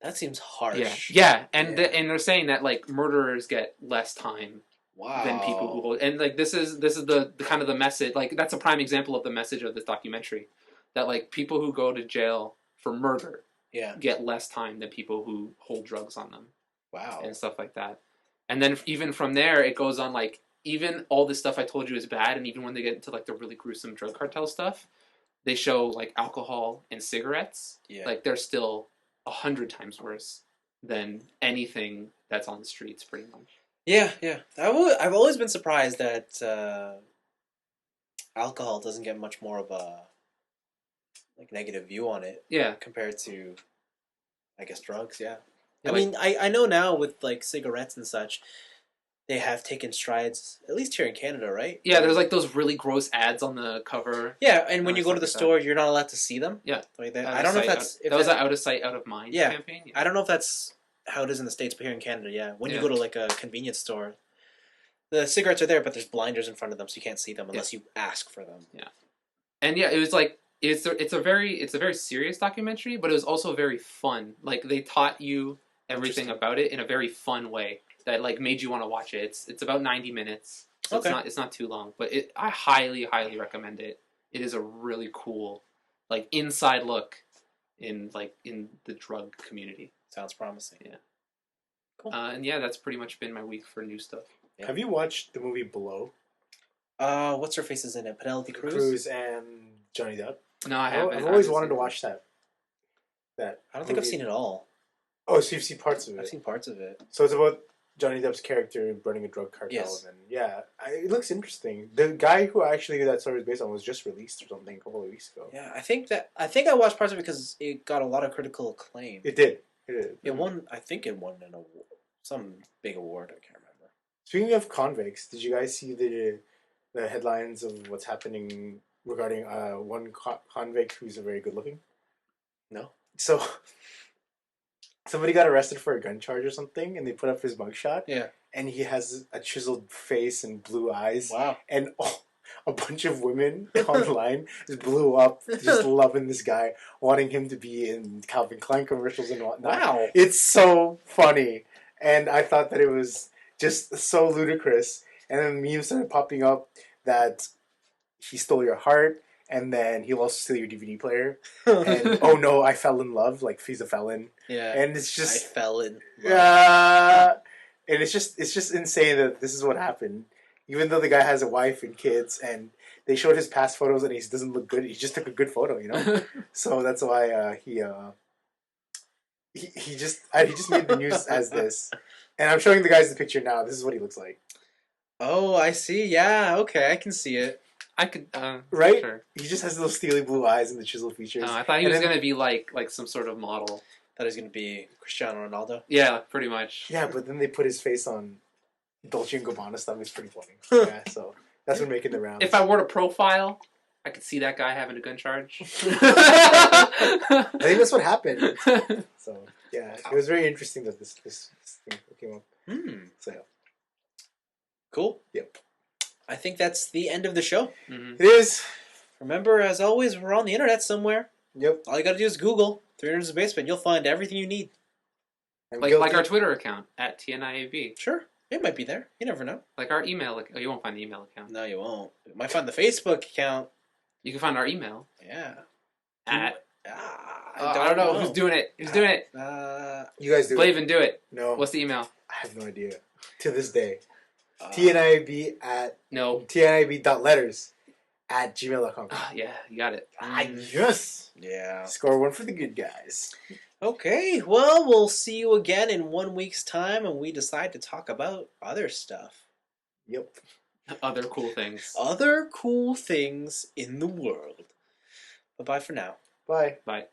That seems harsh. Yeah, and they're saying that like murderers get less time than people who hold. And like this is the kind of the message. Like that's a prime example of the message of this documentary, that like people who go to jail for murder get less time than people who hold drugs on them. Wow. And stuff like that. And then even from there, it goes on like even all this stuff I told you is bad, and even when they get into like the really gruesome drug cartel stuff, they show like alcohol and cigarettes. Yeah. Like they're still 100 times worse than anything that's on the streets, pretty much. Yeah. I've always been surprised that alcohol doesn't get much more of a like negative view on it. Yeah. Compared to, I guess, drugs. Yeah. Yeah, I mean, I know now with like cigarettes and such, they have taken strides, at least here in Canada, right? Yeah, there's like those really gross ads on the cover. Yeah, and when you go to the store, you're not allowed to see them. Yeah. Like that. I don't know if that's... That was an out of sight, out of mind campaign. Yeah. I don't know if that's how it is in the States, but here in Canada, yeah. When you go to like a convenience store, the cigarettes are there, but there's blinders in front of them, so you can't see them unless you ask for them. Yeah. And yeah, it was like... It's a very serious documentary, but it was also very fun. Like, they taught you everything about it in a very fun way that like made you want to watch it. It's about 90 minutes, so it's not too long. But I highly recommend it. It is a really cool like inside look in the drug community. Sounds promising. Yeah. Cool. And yeah, that's pretty much been my week for new stuff. Yeah. Have you watched the movie Below? What's her face is in it? Penelope Cruz? Cruz and Johnny Depp. No, I haven't. I've always wanted to watch that. I don't think I've seen it all. Oh, so you've seen parts of it? I've seen parts of it. So it's about Johnny Depp's character running a drug cartel. And it looks interesting. The guy who actually that story was based on was just released or something a couple of weeks ago. Yeah, I think I watched parts of it because it got a lot of critical acclaim. It did. It won. I think it won an award, some big award. I can't remember. Speaking of convicts, did you guys see the headlines of what's happening regarding one convict who's very good looking? No. So somebody got arrested for a gun charge or something, and they put up his mugshot. Yeah. And he has a chiseled face and blue eyes. Wow. And a bunch of women online just blew up, just loving this guy, wanting him to be in Calvin Klein commercials and whatnot. Wow. It's so funny. And I thought that it was just so ludicrous. And then memes started popping up that he stole your heart, and then he'll also steal your DVD player. And oh no, I fell in love, like he's a felon. Yeah. And it's just I fell in love. And it's just insane that this is what happened. Even though the guy has a wife and kids, and they showed his past photos, and he doesn't look good. He just took a good photo, you know. So that's why he just made the news as this. And I'm showing the guys the picture now. This is what he looks like. Oh, I see. Yeah. Okay, I can see it. I could, right? Sure. He just has those steely blue eyes and the chiseled features. I thought he was going to be like some sort of model. Thought he was going to be Cristiano Ronaldo. Yeah, pretty much. Yeah, but then they put his face on Dolce & Gabbana stuff. It's pretty funny. Yeah, so that's been making the rounds. If I were to profile, I could see that guy having a gun charge. I think that's what happened. So yeah, it was very interesting that this thing came up. So yeah. Cool. Yep. I think that's the end of the show. Mm-hmm. It is. Remember, as always, we're on the internet somewhere. Yep. All you gotta do is Google 300's the Basement. You'll find everything you need. Like our Twitter account, at tniab. Sure. It might be there. You never know. Like our email. You won't find the email account. No, you won't. You might find the Facebook account. You can find our email. Yeah. At I don't know. Who's doing it? Who's doing it? You guys do it. Blaven, do it. No. What's the email? I have no idea. To this day. tniab at... No. tniab.letters at gmail.com. Yeah, you got it. Yes. Yeah. Score one for the good guys. Okay, well, we'll see you again in 1 week's time, and we decide to talk about other stuff. Yep. Other cool things. Other cool things in the world. Bye-bye for now. Bye. Bye.